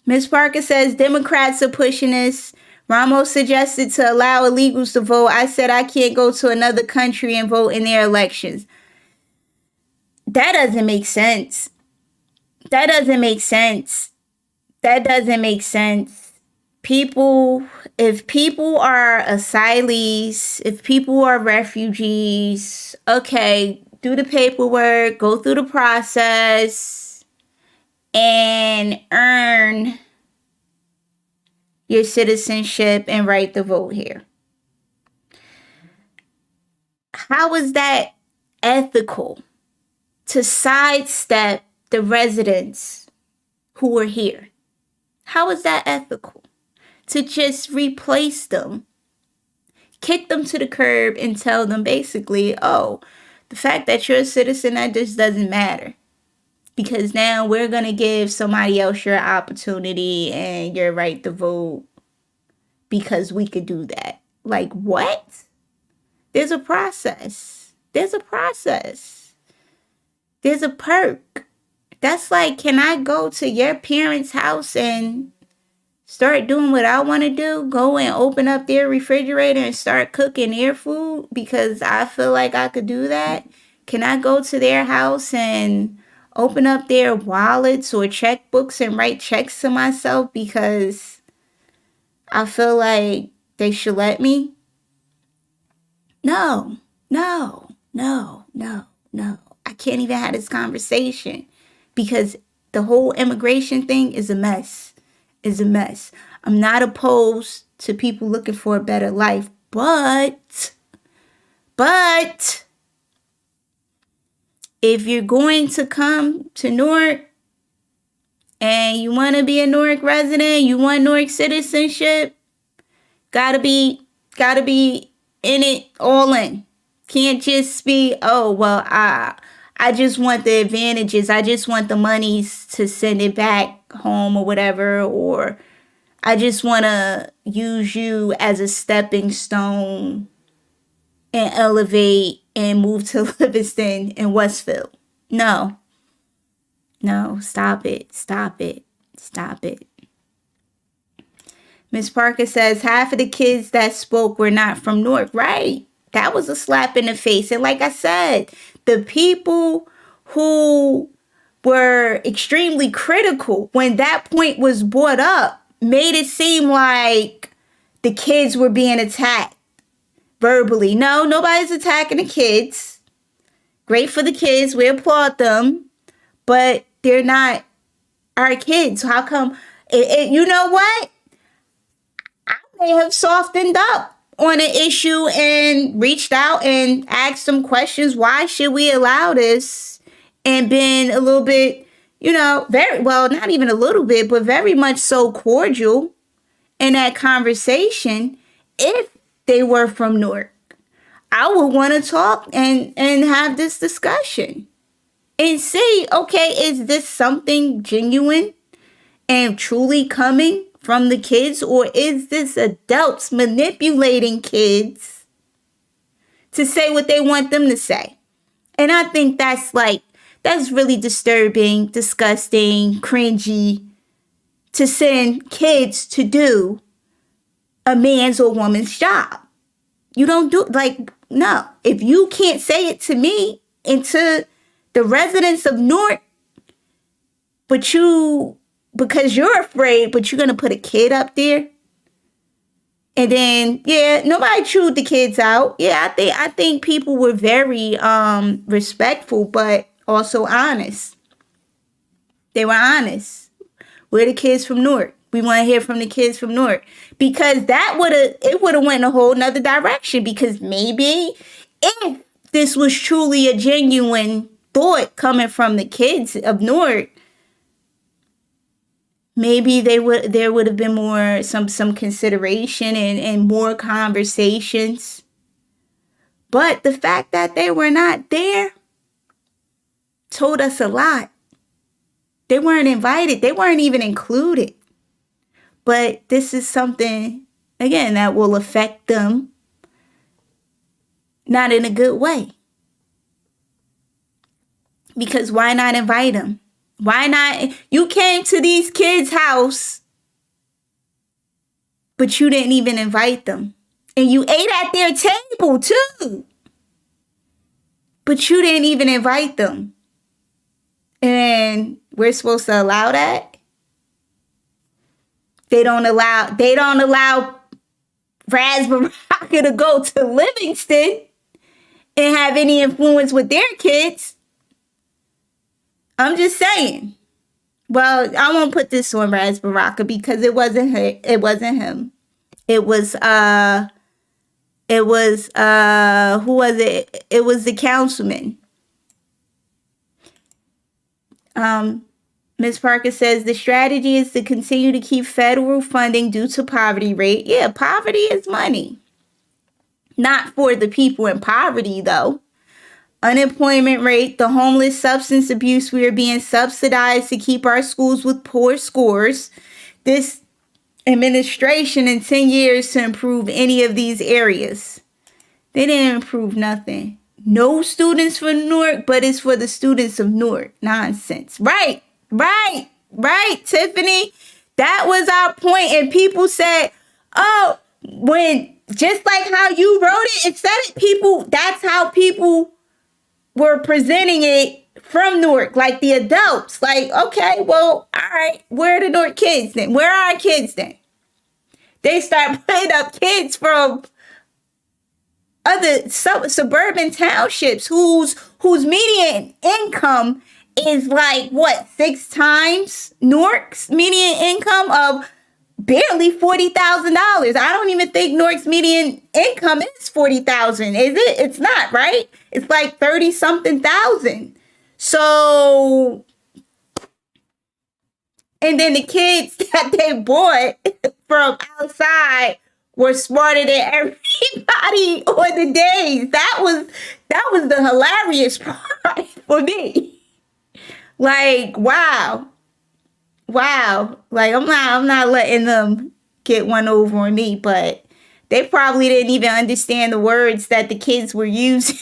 Ms. Parker says, Democrats are pushing this. Ramos suggested to allow illegals to vote. I said I can't go to another country and vote in their elections. That doesn't make sense. That doesn't make sense. That doesn't make sense. If people are asylees, if people are refugees, okay, do the paperwork, go through the process, and earn your citizenship and right to vote here. How is that ethical to sidestep the residents who are here? How is that ethical? To just replace them, kick them to the curb and tell them basically, oh, the fact that you're a citizen, that just doesn't matter. Because now we're going to give somebody else your opportunity and your right to vote because we could do that. Like, what? There's a process. There's a process. There's a perk. That's like, can I go to your parents' house and start doing what I want to do? Go and open up their refrigerator and start cooking their food because I feel like I could do that? Can I go to their house and open up their wallets or checkbooks and write checks to myself because I feel like they should let me? No, no, no, no, no. I can't even have this conversation because the whole immigration thing is a mess. Is a mess. I'm not opposed to people looking for a better life, but if you're going to come to Newark and you want to be a Newark resident, you want Newark citizenship, gotta be in it all in. Can't just be, oh, well, I just want the advantages. I just want the monies to send it back home or whatever, or I just want to use you as a stepping stone and elevate and move to Livingston and Westfield. No, stop it. Miss Parker says half of the kids that spoke were not from Newark. Right. That was a slap in the face. And like I said, the people who were extremely critical when that point was brought up made it seem like the kids were being attacked verbally. No, nobody's attacking the kids. Great for the kids. We applaud them. But they're not our kids. How come? You know what? I may have softened up on an issue and reached out and asked some questions. Why should we allow this? And been a little bit, very, well, not even a little bit, but very much so cordial in that conversation. If they were from Newark, I would want to talk and have this discussion and see, okay, is this something genuine and truly coming from the kids, or is this adults manipulating kids to say what they want them to say? And I think that's really disturbing, disgusting, cringy to send kids to do a man's or woman's job. You don't do, no. If you can't say it to me and to the residents of Newark, because you're afraid, but you're going to put a kid up there. And then, yeah, nobody chewed the kids out. Yeah, I think people were very respectful, but also honest. They were honest. We're the kids from Newark. We want to hear from the kids from Newark. Because it would have went in a whole nother direction. Because maybe if this was truly a genuine thought coming from the kids of Newark, maybe there would have been more some consideration and more conversations. But the fact that they were not there told us a lot. They weren't invited. They weren't even included. But this is something, again, that will affect them, not in a good way. Because why not invite them? Why not? You came to these kids' house, but you didn't even invite them. And you ate at their table too. But you didn't even invite them. And we're supposed to allow that? They don't allow Raspberry to go to Livingston and have any influence with their kids. I'm just saying. Well, I won't put this on Raspberry because it wasn't her. It wasn't him. It was who was it? It was the councilman. Ms. Parker says the strategy is to continue to keep federal funding due to poverty rate. Yeah, poverty is money. Not for the people in poverty, though. Unemployment rate, the homeless, substance abuse, we are being subsidized to keep our schools with poor scores. This administration in 10 years to improve any of these areas. They didn't improve nothing. No students for Newark, but it's for the students of Newark. Nonsense. Right, Tiffany. That was our point. And people said, oh, when just like how you wrote it, instead of people, that's how people were presenting it from Newark, like the adults. Like, okay, well, all right, where are the Newark kids then? Where are our kids then? They start putting up kids from other suburban townships whose median income is like what, 6 times Newark's median income of barely $40,000. I don't even think Newark's median income is $40,000. Is it? It's not, right? It's like 30 something thousand. So, and then the kids that they bought from outside were smarter than everybody on the days. That was the hilarious part for me. Like, wow. Like, I'm not letting them get one over on me, but they probably didn't even understand the words that the kids were using.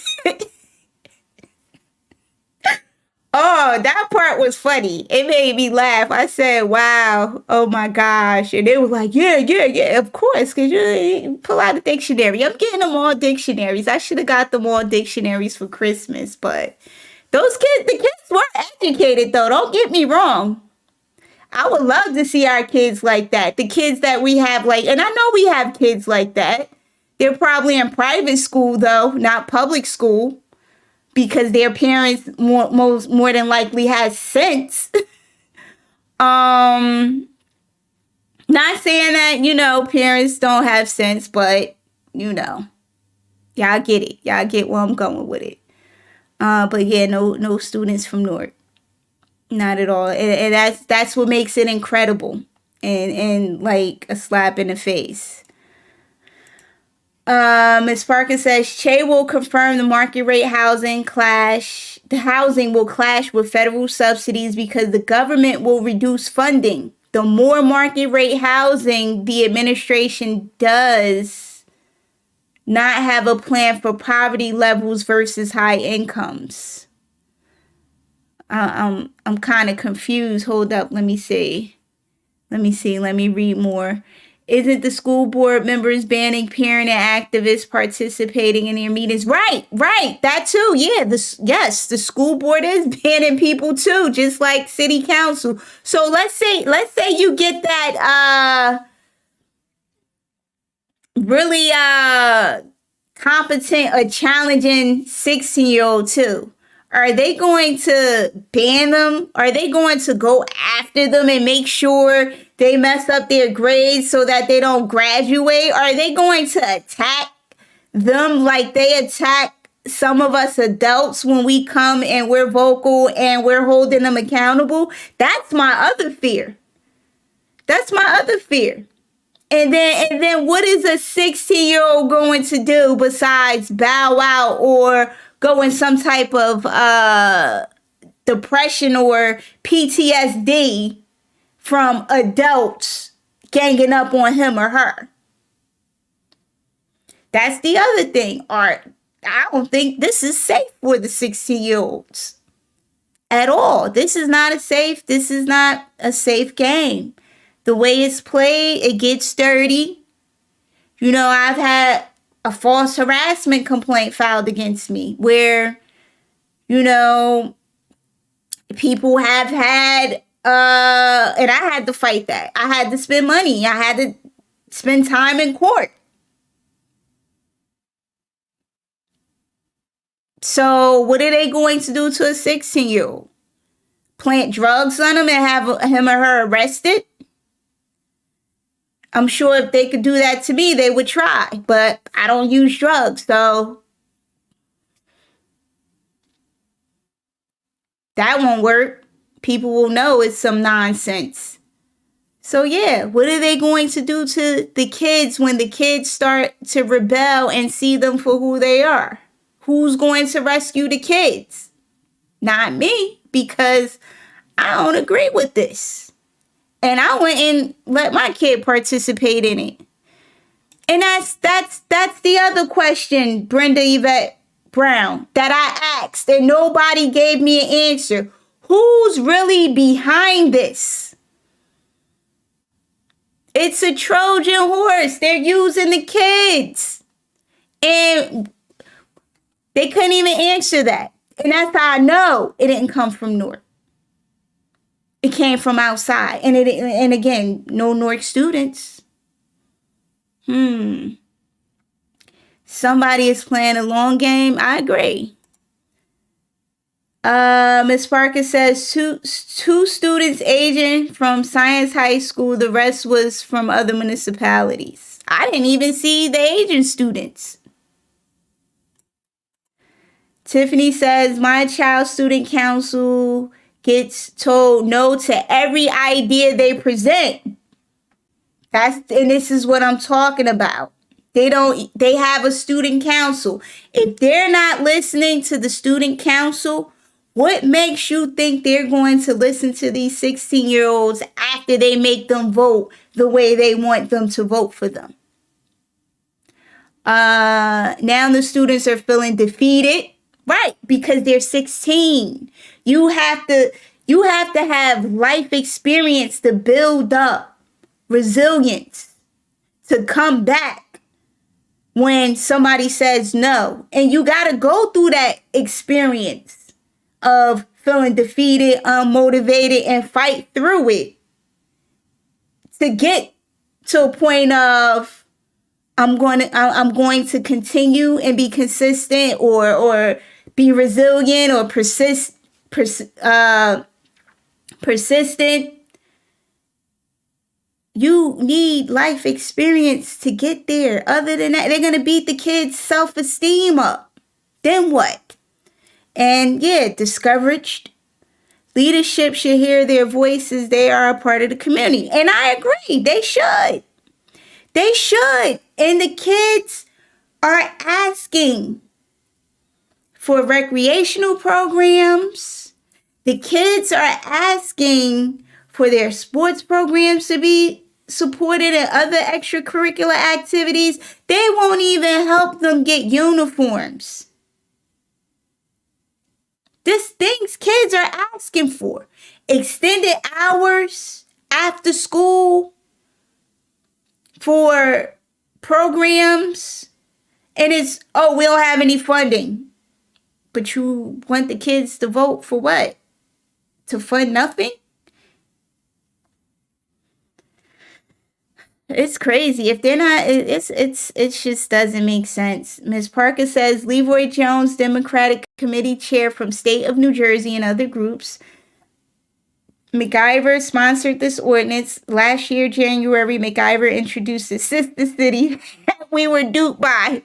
Oh, that part was funny. It made me laugh. I said, wow, oh my gosh. And they were like, yeah, of course, because you pull out a dictionary. I'm getting them all dictionaries. I should have got them all dictionaries for Christmas. But the kids were educated, though. Don't get me wrong. I would love to see our kids like that. The kids that we have, like, and I know we have kids like that. They're probably in private school, though, not public school, because their parents more than likely has sense. Not saying that, parents don't have sense, but, y'all get it. Y'all get where I'm going with it. But yeah, no students from Newark. Not at all. And that's what makes it incredible and like a slap in the face. Ms. Parker says Che will confirm the market rate housing clash. The housing will clash with federal subsidies because the government will reduce funding. The more market rate housing the administration does not have a plan for poverty levels versus high incomes. I'm kind of confused. Hold up. Let me see. Let me read more. Isn't the school board members banning parent and activists participating in their meetings? Right. That too. Yeah. Yes, the school board is banning people too, just like city council. So let's say you get that really competent or challenging 16-year-old too. Are they going to ban them? Are they going to go after them and make sure they mess up their grades so that they don't graduate? Are they going to attack them like they attack some of us adults when we come and we're vocal and we're holding them accountable? That's my other fear. And then what is a 16-year-old going to do besides bow out or go in some type of depression or PTSD from adults ganging up on him or her? That's the other thing, Art. I don't think this is safe for the 16-year-olds at all. This is not a safe game. The way it's played, it gets dirty. I've had a false harassment complaint filed against me where, people have had, and I had to fight that. I had to spend money. I had to spend time in court. So what are they going to do to a 16-year-old? Plant drugs on him and have him or her arrested? I'm sure if they could do that to me, they would try. But I don't use drugs, so that won't work. People will know it's some nonsense. So yeah, what are they going to do to the kids when the kids start to rebel and see them for who they are? Who's going to rescue the kids? Not me, because I don't agree with this. And I went and let my kid participate in it. And that's the other question, Brenda Yvette Brown, that I asked and nobody gave me an answer. Who's really behind this? It's a Trojan horse. They're using the kids. And they couldn't even answer that. And that's how I know it didn't come from Newark. It came from outside. And again, no Newark students. Somebody is playing a long game. I agree. Ms. Parker says two students aging from Science High School. The rest was from other municipalities. I didn't even see the Asian students. Tiffany says, my child's student council gets told no to every idea they present. And this is what I'm talking about. They have a student council. If they're not listening to the student council, what makes you think they're going to listen to these 16-year-olds after they make them vote the way they want them to vote for them? Now the students are feeling defeated, right? Because they're 16. You have to have life experience to build up resilience to come back when somebody says no. And you got to go through that experience of feeling defeated, unmotivated, and fight through it to get to a point of I'm going to continue and be consistent or be resilient or persistent. You need life experience to get there. Other than that, they're going to beat the kids' self-esteem up. Then what? And yeah, discouraged. Leadership should hear their voices. They are a part of the community. And I agree. They should. They should. And the kids are asking for recreational programs. The kids are asking for their sports programs to be supported and other extracurricular activities. They won't even help them get uniforms. This things kids are asking for. Extended hours after school for programs. And it's, we don't have any funding. But you want the kids to vote for what? To fund nothing? It's crazy. If they're not, it just doesn't make sense. Ms. Parker says Leroy Jones, Democratic Committee Chair from State of New Jersey and other groups. MacIver sponsored this ordinance. Last year, January, MacIver introduced a sister city that we were duped by.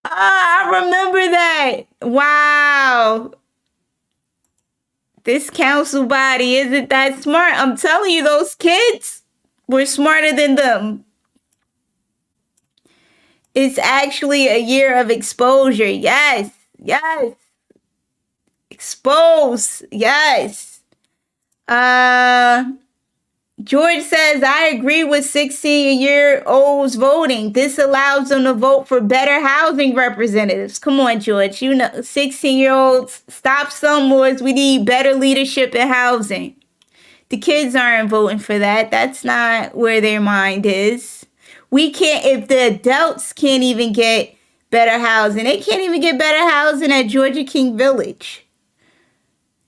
I remember that. Wow. This council body isn't that smart. I'm telling you, those kids were smarter than them. It's actually a year of exposure. Yes. Yes. Expose. Yes. George says, I agree with 16-year-olds voting. This allows them to vote for better housing representatives. Come on, George. 16-year-olds, stop slumlords. We need better leadership in housing. The kids aren't voting for that. That's not where their mind is. We can't, if the adults can't even get better housing, they can't even get better housing at Georgia King Village.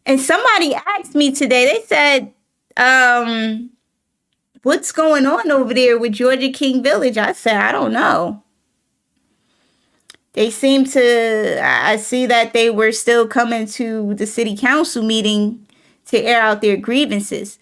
And somebody asked me today, they said, what's going on over there with Georgia King Village? I said, I don't know. They seem to, I see that they were still coming to the city council meeting to air out their grievances.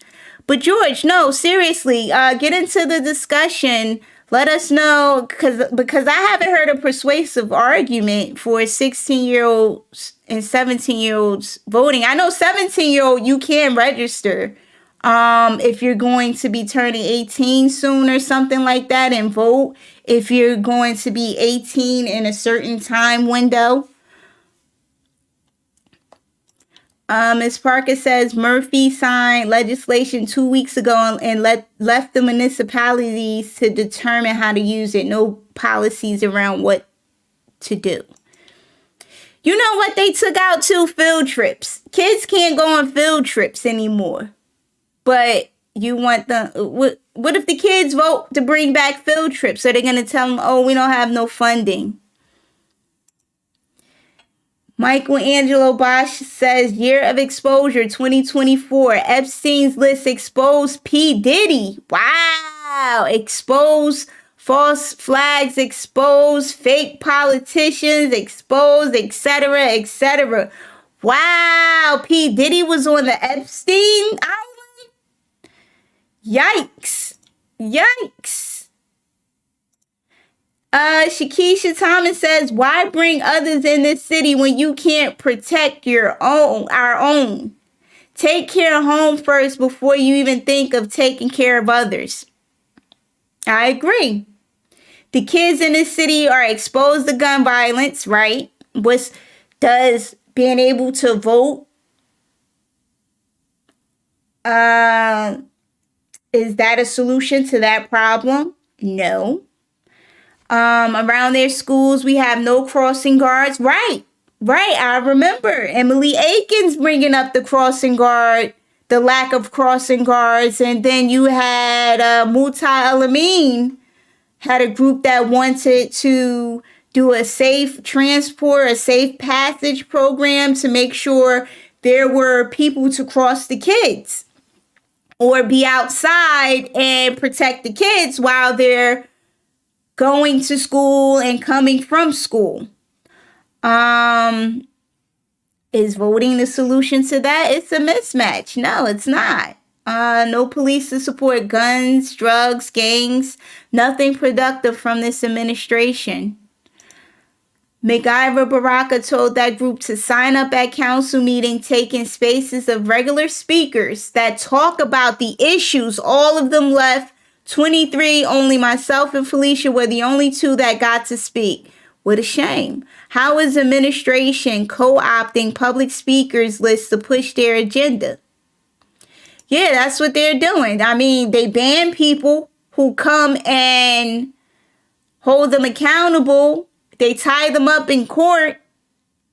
But George, no, seriously, get into the discussion. Let us know, because I haven't heard a persuasive argument for 16-year-olds and 17-year-olds voting. I know 17-year-old you can register if you're going to be turning 18 soon or something like that and vote if you're going to be 18 in a certain time window. Ms. Parker says Murphy signed legislation 2 weeks ago and left the municipalities to determine how to use it. No policies around what to do. You know what they took out too? Field trips. Kids can't go on field trips anymore. But you want the what if the kids vote to bring back field trips? So they're going to tell them, oh, we don't have no funding. Michelangelo Bosch says, year of exposure 2024. Epstein's list exposed P. Diddy. Wow. Expose false flags, expose fake politicians, expose, etc., etc. Wow. P. Diddy was on the Epstein Island. Yikes. Yikes. Shakisha Thomas says, why bring others in this city when you can't protect our own? Take care of home first before you even think of taking care of others. I agree. The kids in this city are exposed to gun violence, right? Does being able to vote, is that a solution to that problem? No. Around their schools, we have no crossing guards. Right. I remember Emily Akins bringing up the crossing guard, the lack of crossing guards. And then you had Muta El-Amin had a group that wanted to do a safe transport, a safe passage program to make sure there were people to cross the kids or be outside and protect the kids while they're going to school and coming from school. Is voting the solution to that? It's a mismatch. No, it's not. No police to support guns, drugs, gangs. Nothing productive from this administration. MacGyver Baraka told that group to sign up at council meeting, taking spaces of regular speakers that talk about the issues. All of them left. 23, only myself and Felicia were the only two that got to speak. What a shame. How is administration co-opting public speakers lists to push their agenda? Yeah, that's what they're doing. I mean, they ban people who come and hold them accountable. They tie them up in court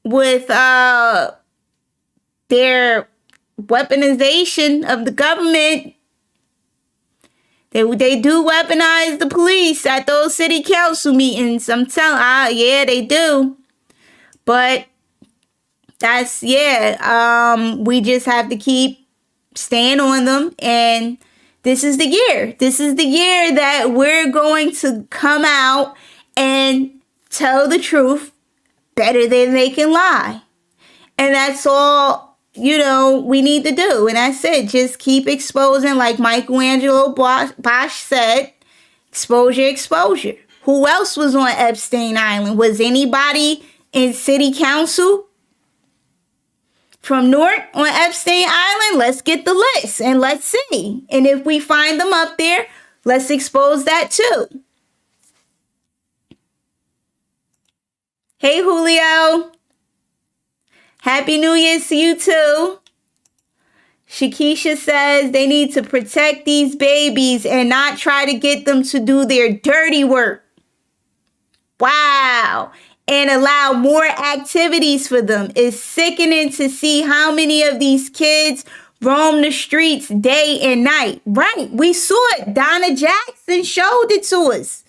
with their weaponization of the government. They do weaponize the police at those city council meetings. I'm telling, yeah, they do. But that's, we just have to keep staying on them. And this is the year. This is the year that we're going to come out and tell the truth better than they can lie. And that's all, we need to do. And that's it. Just keep exposing, like Michelangelo Bosch said, exposure. Who else was on Epstein Island? Was anybody in city council from Newark on Epstein Island? Let's get the list and let's see. And if we find them up there, let's expose that too. Hey, Julio. Happy New Year's to you too. Shakisha says they need to protect these babies and not try to get them to do their dirty work. Wow. And allow more activities for them. It's sickening to see how many of these kids roam the streets day and night. Right. We saw it. Donna Jackson showed it to us.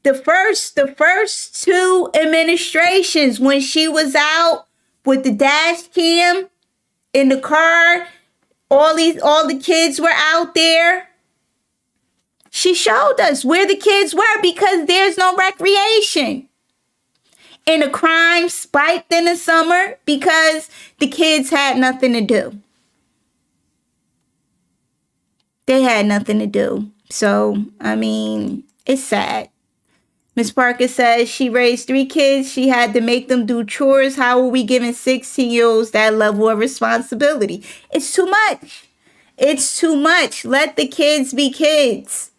The first two administrations, when she was out with the dash cam in the car, all the kids were out there. She showed us where the kids were because there's no recreation. And the crime spiked in the summer because the kids had nothing to do. They had nothing to do. So, I mean, it's sad. Miss Parker says she raised 3 kids. She had to make them do chores. How are we giving 16-year-olds that level of responsibility? It's too much. It's too much. Let the kids be kids.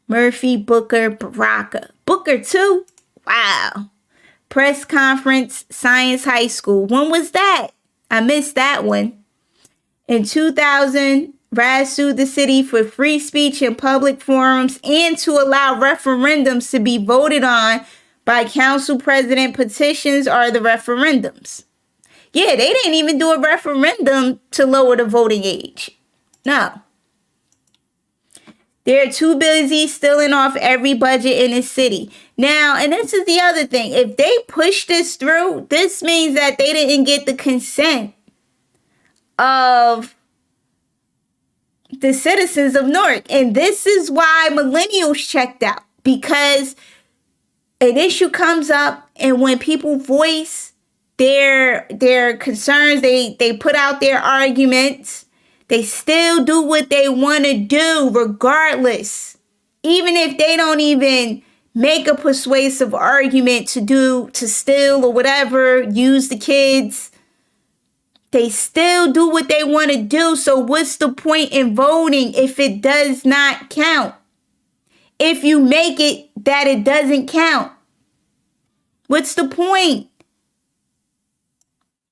Murphy, Booker, Baraka. Booker too? Wow. Press conference, Science High School. When was that? I missed that one. In 2000, Raz sued the city for free speech in public forums and to allow referendums to be voted on by council president. Petitions are the referendums. Yeah, they didn't even do a referendum to lower the voting age. No. They're too busy stealing off every budget in the city. Now, and this is the other thing. If they push this through, this means that they didn't get the consent of the citizens of Newark. And this is why millennials checked out. Because an issue comes up, and when people voice their concerns, they put out their arguments, they still do what they want to do regardless. Even if they don't even make a persuasive argument to steal or whatever, use the kids, they still do what they want to do. So what's the point in voting if it does not count? If you make it that it doesn't count, what's the point?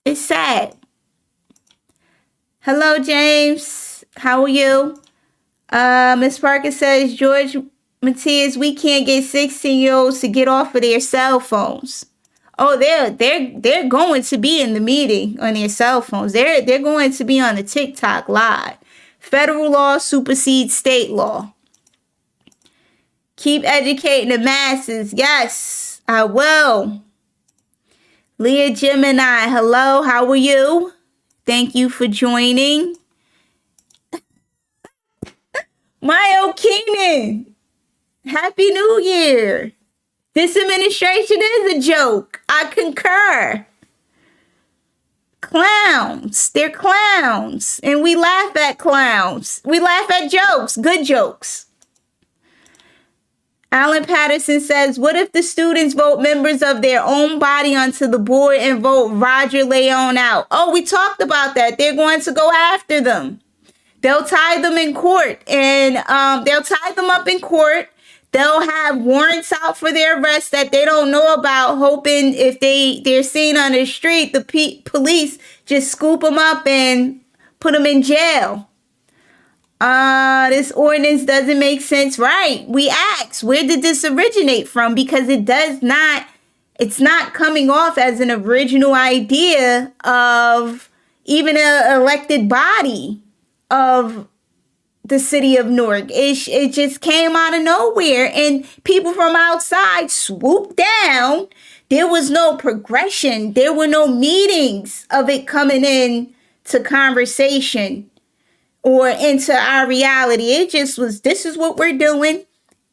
It's sad. Hello, James. How are you? Miss Parker says, George Matias, we can't get 16-year-olds to get off of their cell phones. Oh, they're going to be in the meeting on their cell phones. They're going to be on the TikTok live. Federal law supersedes state law. Keep educating the masses. Yes, I will. Leah Gemini, hello. How are you? Thank you for joining. Mayo Keenan, Happy New Year. This administration is a joke. I concur. Clowns. They're clowns. And we laugh at clowns. We laugh at jokes. Good jokes. Alan Patterson says, what if the students vote members of their own body onto the board and vote Roger Leon out? Oh, we talked about that. They're going to go after them. They'll tie them in court, and they'll tie them up in court. They'll have warrants out for their arrest that they don't know about, hoping if they're seen on the street, the police just scoop them up and put them in jail. This ordinance doesn't make sense. Right. We asked, where did this originate from? Because it's not coming off as an original idea of even an elected body of the city of Newark. It just came out of nowhere, and people from outside swooped down. There was no progression. There were no meetings of it coming in to conversation or into our reality. It just was, this is what we're doing,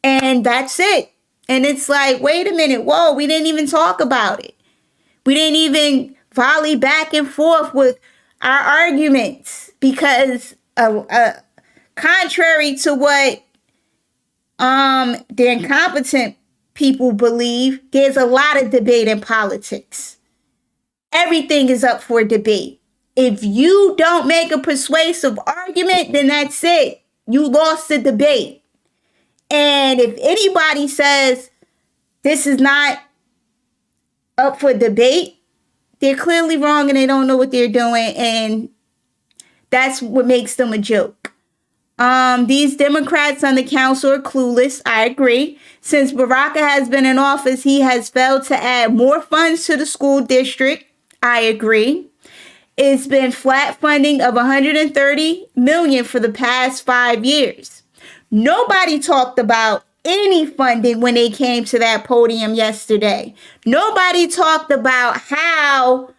and that's it. And it's like, wait a minute, whoa, we didn't even talk about it. We didn't even volley back and forth with our arguments, because contrary to what the incompetent people believe, there's a lot of debate in politics. Everything is up for debate. If you don't make a persuasive argument, then that's it. You lost the debate. And if anybody says this is not up for debate, they're clearly wrong and they don't know what they're doing. And that's what makes them a joke. These Democrats on the council are clueless. I agree. Since Baraka has been in office, he has failed to add more funds to the school district. I agree. It's been flat funding of $130 million for the past 5 years. Nobody talked about any funding when they came to that podium yesterday. Nobody talked about how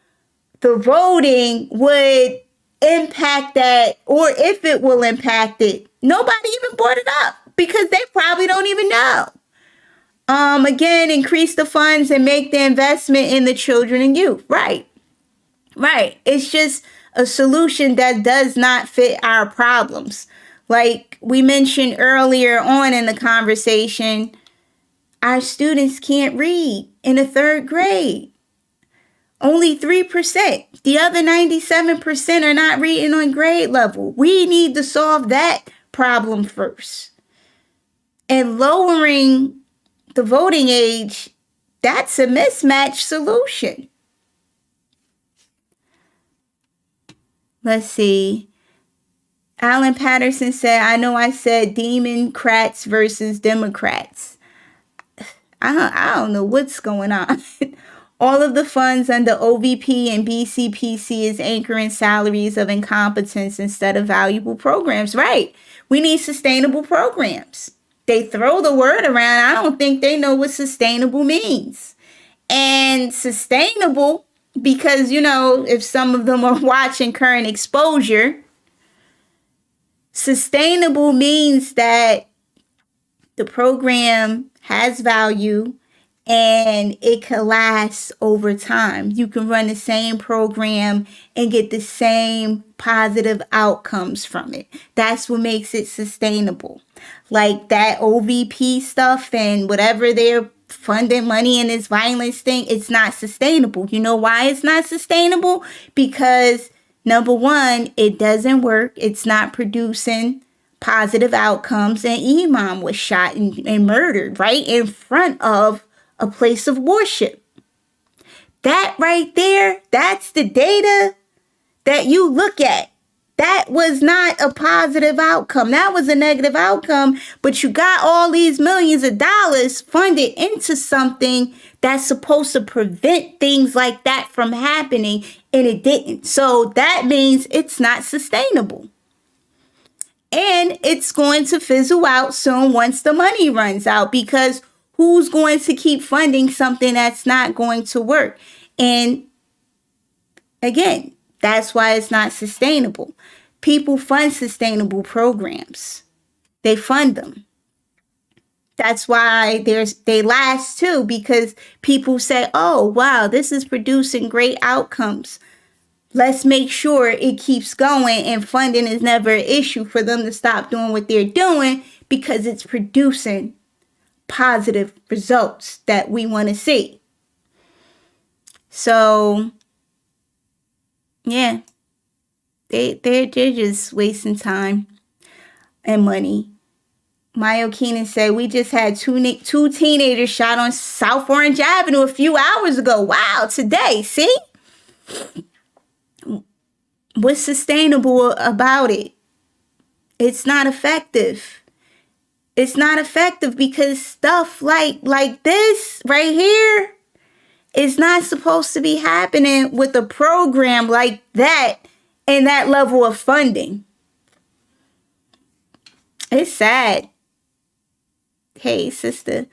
the voting would impact that, or if it will impact it. Nobody even brought it up because they probably don't even know. Again, increase the funds and make the investment in the children and youth. Right. It's just a solution that does not fit our problems. Like we mentioned earlier on in the conversation, our students can't read in the third grade. Only 3%. The other 97% are not reading on grade level. We need to solve that problem first. And lowering the voting age, that's a mismatch solution. Let's see. Alan Patterson said, I know I said Democrats versus Democrats. I don't know what's going on. All of the funds under OVP and BCPC is anchoring salaries of incompetence instead of valuable programs. Right. We need sustainable programs. They throw the word around. I don't think they know what sustainable means. And sustainable, because, if some of them are watching Current Exposure, sustainable means that the program has value and it can last over time. You can run the same program and get the same positive outcomes from it. That's what makes it sustainable. Like that OVP stuff and whatever they're funding money in this violence thing, it's not sustainable. You know why it's not sustainable? Because number one, it doesn't work. It's not producing positive outcomes. And Imam was shot and murdered right in front of a place of worship. That right there, that's the data that you look at. That was not a positive outcome. That was a negative outcome. But you got all these millions of dollars funded into something that's supposed to prevent things like that from happening, and it didn't. So that means it's not sustainable. And it's going to fizzle out soon once the money runs out, because who's going to keep funding something that's not going to work? And again, that's why it's not sustainable. People fund sustainable programs. They fund them. That's why they last too, because people say, oh, wow, this is producing great outcomes. Let's make sure it keeps going, and funding is never an issue for them to stop doing what they're doing because it's producing positive results that we want to see. So, yeah, they're just wasting time and money. Mayo Keenan said, we just had two teenagers shot on South Orange Avenue a few hours ago. Wow, today, see? What's sustainable about it? It's not effective. It's not effective because stuff like this right here is not supposed to be happening with a program like that and that level of funding. It's sad. Hey, sister.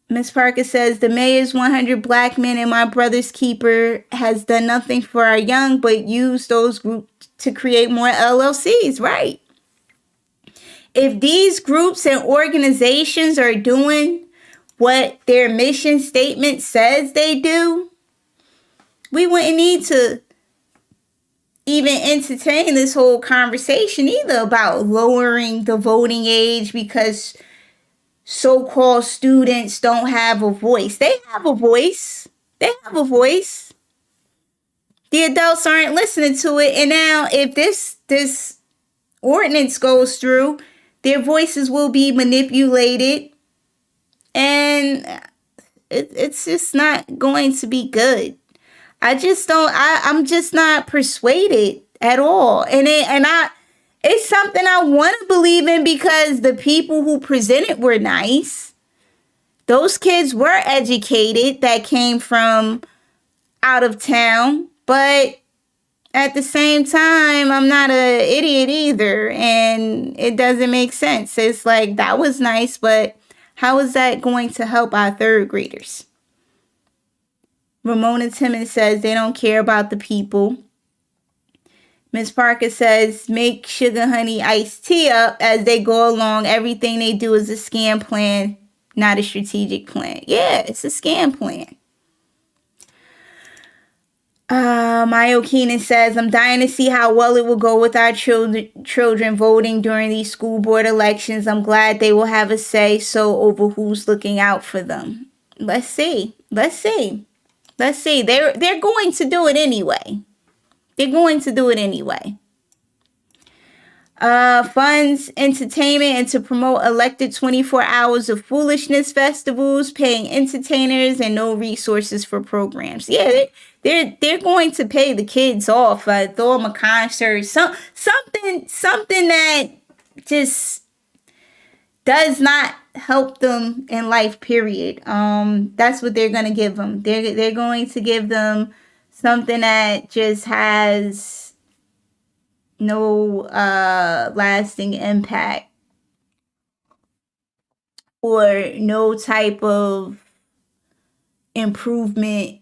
Miss Parker says, the mayor's 100 black men and my brother's keeper has done nothing for our young, but used those groups to create more LLCs, right? If these groups and organizations are doing what their mission statement says they do, we wouldn't need to even entertain this whole conversation either about lowering the voting age because so-called students don't have a voice. They have a voice. They have a voice. The adults aren't listening to it. And now if this ordinance goes through, their voices will be manipulated. And it's just not going to be good. I'm just not persuaded at all. It's something I want to believe in because the people who presented were nice. Those kids were educated that came from out of town. But at the same time, I'm not an idiot either. And it doesn't make sense. It's like, that was nice, but how is that going to help our third graders? Ramona Timmons says they don't care about the people. Miss Parker says, make sugar honey iced tea up as they go along. Everything they do is a scam plan, not a strategic plan. Yeah, it's a scam plan. Mayo Keenan says, I'm dying to see how well it will go with our children voting during these school board elections. I'm glad they will have a say so over who's looking out for them. Let's see. Let's see. Let's see. They're going to do it anyway. They're going to do it anyway. Funds entertainment and to promote elected 24 hours of foolishness festivals, paying entertainers and no resources for programs. Yeah, they're going to pay the kids off, throw them a concert, something that just does not help them in life, period. That's what they're going to give them. They're going to give them something that just has no lasting impact or no type of improvement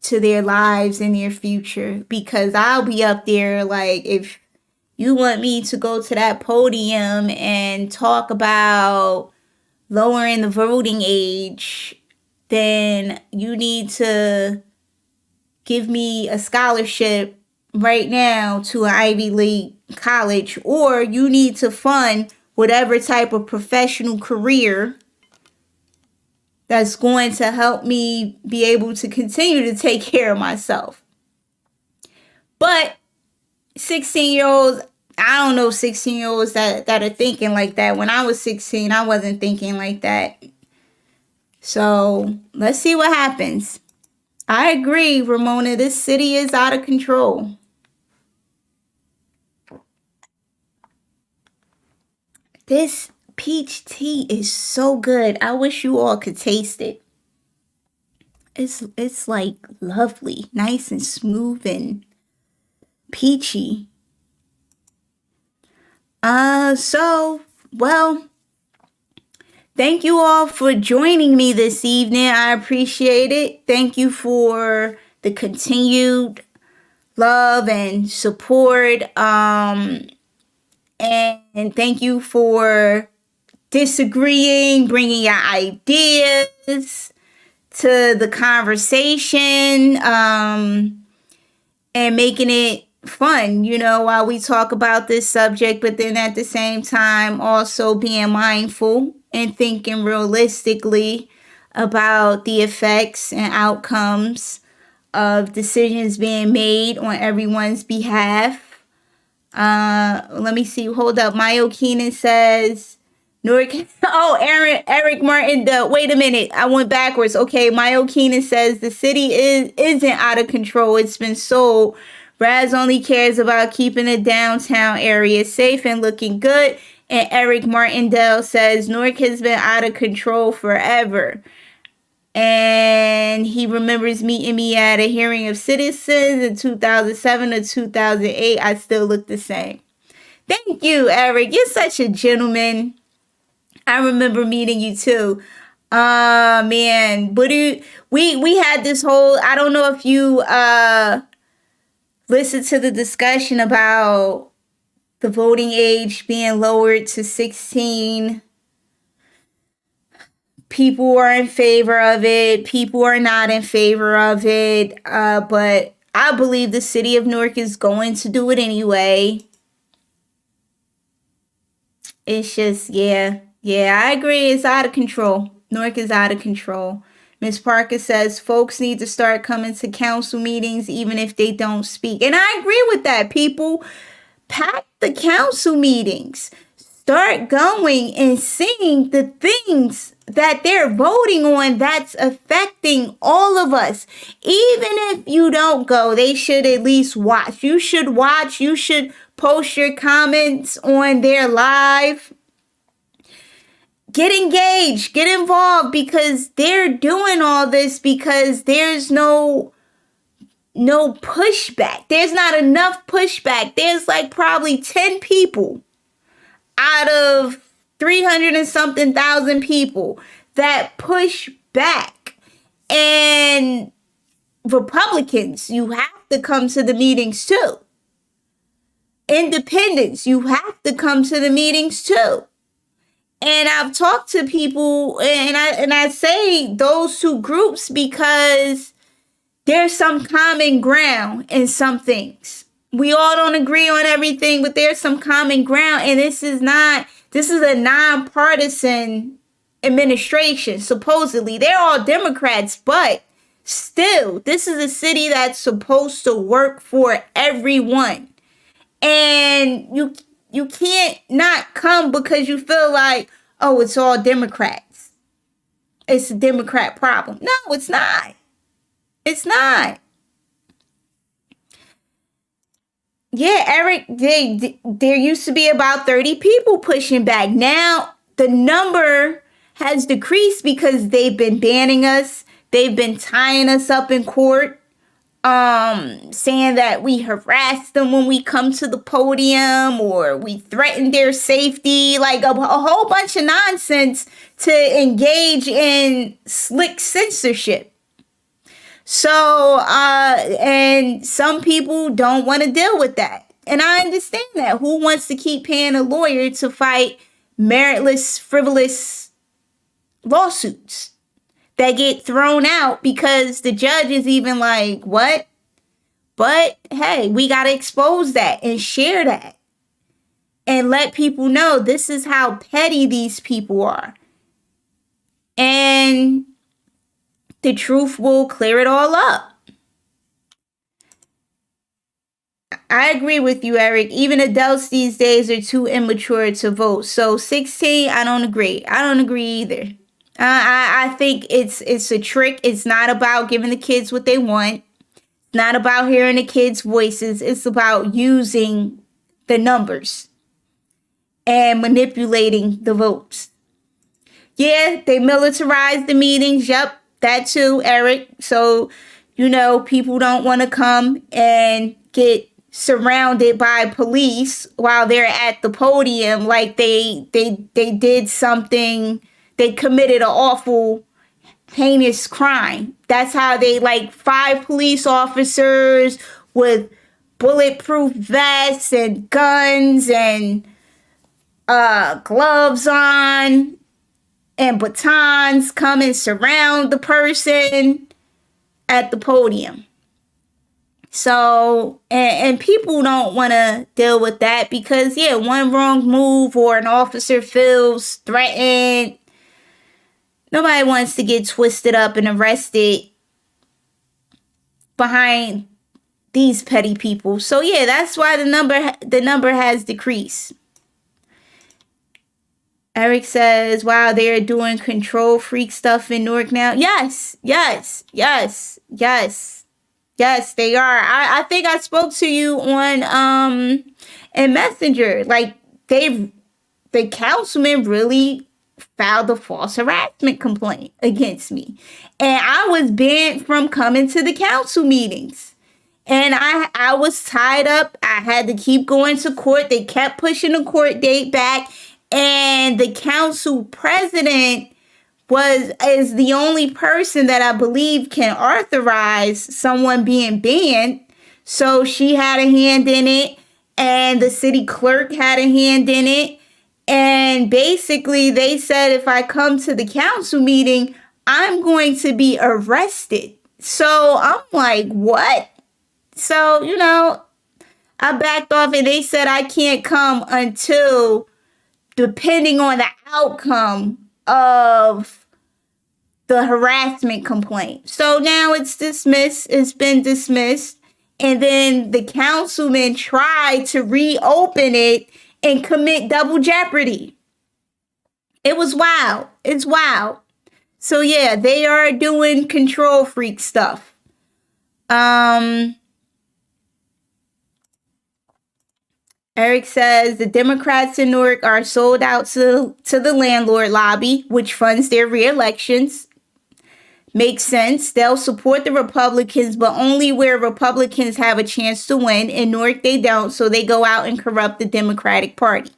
to their lives and their future, because I'll be up there like, if you want me to go to that podium and talk about lowering the voting age, then you need to give me a scholarship right now to an Ivy League college, or you need to fund whatever type of professional career that's going to help me be able to continue to take care of myself. But 16-year-olds, I don't know 16-year-olds that are thinking like that. When I was 16, I wasn't thinking like that. So let's see what happens. I agree, Ramona. This city is out of control. This peach tea is so good. I wish you all could taste it. It's like lovely, nice and smooth and peachy. Well, thank you all for joining me this evening. I appreciate it. Thank you for the continued love and support. And thank you for disagreeing, bringing your ideas to the conversation, and making it fun, while we talk about this subject, but then at the same time also being mindful and thinking realistically about the effects and outcomes of decisions being made on everyone's behalf. Let me see. Hold up. Mayo Keenan says, Eric Martin. Wait a minute. I went backwards. Okay. Mayo Keenan says the city isn't out of control. It's been sold. Raz only cares about keeping the downtown area safe and looking good. And Eric Martindale says Newark has been out of control forever. And he remembers meeting me at a hearing of citizens in 2007 or 2008. I still look the same. Thank you, Eric. You're such a gentleman. I remember meeting you too. Man, but we had this whole, I don't know if you listened to the discussion about the voting age being lowered to 16. People are in favor of it. People are not in favor of it. But I believe the city of Newark is going to do it anyway. It's just, yeah, I agree. It's out of control. Newark is out of control. Ms. Parker says folks need to start coming to council meetings even if they don't speak. And I agree with that. People, pack the council meetings. Start going and seeing the things that they're voting on that's affecting all of us. Even if you don't go, they should at least watch. You should watch. You should post your comments on their live. Get engaged. Get involved, because they're doing all this because there's no pushback. There's not enough pushback. There's like probably 10 people out of 300 and something thousand people that push back. And Republicans, you have to come to the meetings too. Independents, you have to come to the meetings too. And I've talked to people, and I say those two groups because there's some common ground in some things. We all don't agree on everything, but there's some common ground. And this is a nonpartisan administration, supposedly. They're all Democrats, but still, this is a city that's supposed to work for everyone. And you can't not come because you feel like, oh, it's all Democrats. It's a Democrat problem. No, it's not. It's not. Yeah, Eric, there used to be about 30 people pushing back. Now the number has decreased because they've been banning us. They've been tying us up in court, saying that we harass them when we come to the podium or we threaten their safety, like a whole bunch of nonsense to engage in slick censorship. So, and some people don't want to deal with that. And I understand that. Who wants to keep paying a lawyer to fight meritless, frivolous lawsuits that get thrown out because the judge is even like, what? But hey, we got to expose that and share that and let people know this is how petty these people are. And the truth will clear it all up. I agree with you, Eric. Even adults these days are too immature to vote. So 16, I don't agree. I don't agree either. I think it's a trick. It's not about giving the kids what they want. It's not about hearing the kids' voices. It's about using the numbers and manipulating the votes. Yeah, they militarized the meetings. Yep. That too, Eric. So, people don't want to come and get surrounded by police while they're at the podium like they did something, they committed an awful, heinous crime. That's how they, 5 police officers with bulletproof vests and guns and gloves on and batons come and surround the person at the podium. So, and people don't want to deal with that because, one wrong move or an officer feels threatened. Nobody wants to get twisted up and arrested behind these petty people. So, that's why the number has decreased. Eric says, wow, they're doing control freak stuff in Newark now. Yes, they are. I think I spoke to you on in Messenger. The councilman really filed a false harassment complaint against me. And I was banned from coming to the council meetings. And I was tied up. I had to keep going to court. They kept pushing the court date back. And the council president is the only person that I believe can authorize someone being banned. So she had a hand in it, and the city clerk had a hand in it. And basically they said if I come to the council meeting, I'm going to be arrested. So I'm like, what? So, I backed off and they said I can't come until, depending on the outcome of the harassment complaint. So now it's dismissed. It's been dismissed. And then the councilman tried to reopen it and commit double jeopardy. It was wild. It's wild. So they are doing control freak stuff. Eric says the Democrats in Newark are sold out to the landlord lobby, which funds their re-elections. Makes sense. They'll support the Republicans, but only where Republicans have a chance to win. In Newark, they don't, so they go out and corrupt the Democratic Party.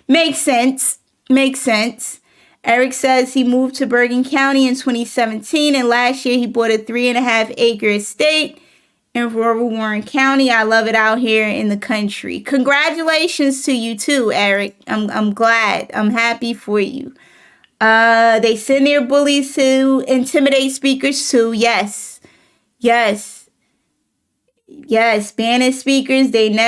Makes sense. Makes sense. Eric says he moved to Bergen County in 2017, and last year he bought a 3.5-acre estate in rural Warren County. I love it out here in the country. Congratulations to you too, Eric. I'm glad. I'm happy for you. They send their bullies to intimidate speakers too. Yes. Yes, yes, banning speakers. They didn't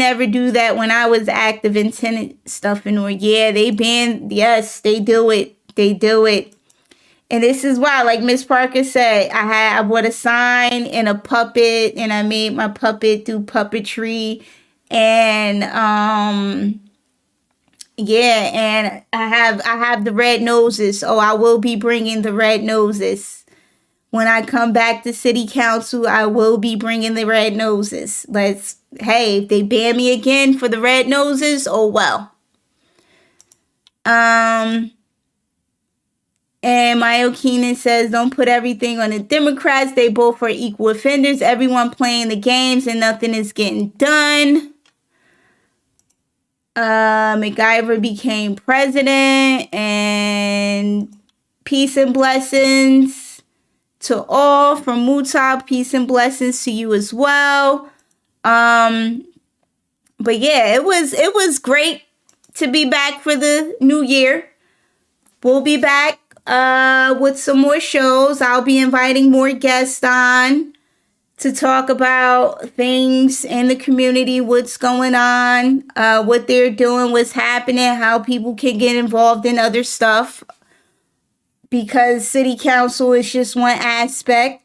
ever do that when I was active in tenant stuff and or yeah, they banned. Yes, they do it. They do it. And this is why, like Miss Parker said, I bought a sign and a puppet, and I made my puppet do puppetry, and yeah, and I have the red noses. Oh, I will be bringing the red noses when I come back to city council. I will be bringing the red noses. Hey, if they ban me again for the red noses, oh well. And Mayo Keenan says, don't put everything on the Democrats. They both are equal offenders. Everyone playing the games and nothing is getting done. MacGyver became president, and peace and blessings to all from Mutab. Peace and blessings to you as well. But yeah, it was great to be back for the new year. We'll be back with some more shows. I'll be inviting more guests on to talk about things in the community, what's going on, what they're doing, what's happening, how people can get involved in other stuff. Because city council is just one aspect.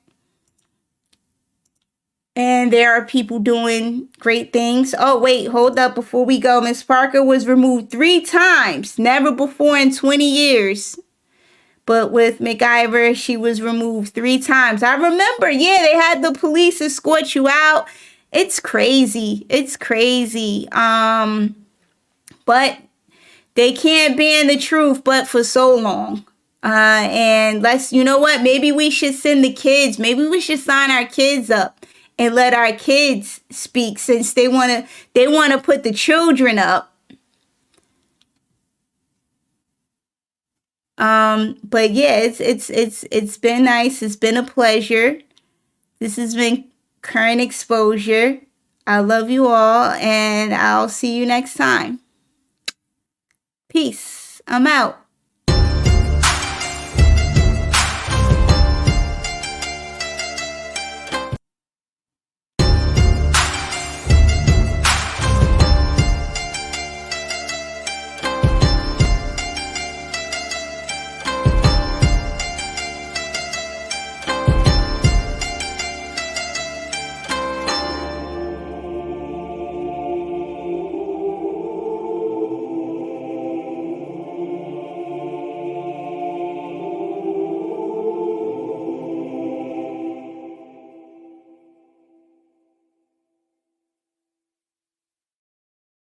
And there are people doing great things. Oh, wait, hold up before we go. Miss Parker was removed 3 times. Never before in 20 years. But with MacGyver, she was removed 3 times. I remember, yeah, they had the police escort you out. It's crazy. It's crazy. But they can't ban the truth, but for so long. And you know what? Maybe we should send the kids. Maybe we should sign our kids up and let our kids speak, since they want to put the children up. But yeah, it's been nice. It's been a pleasure. This has been Current Exposure. I love you all, and I'll see you next time. Peace. I'm out.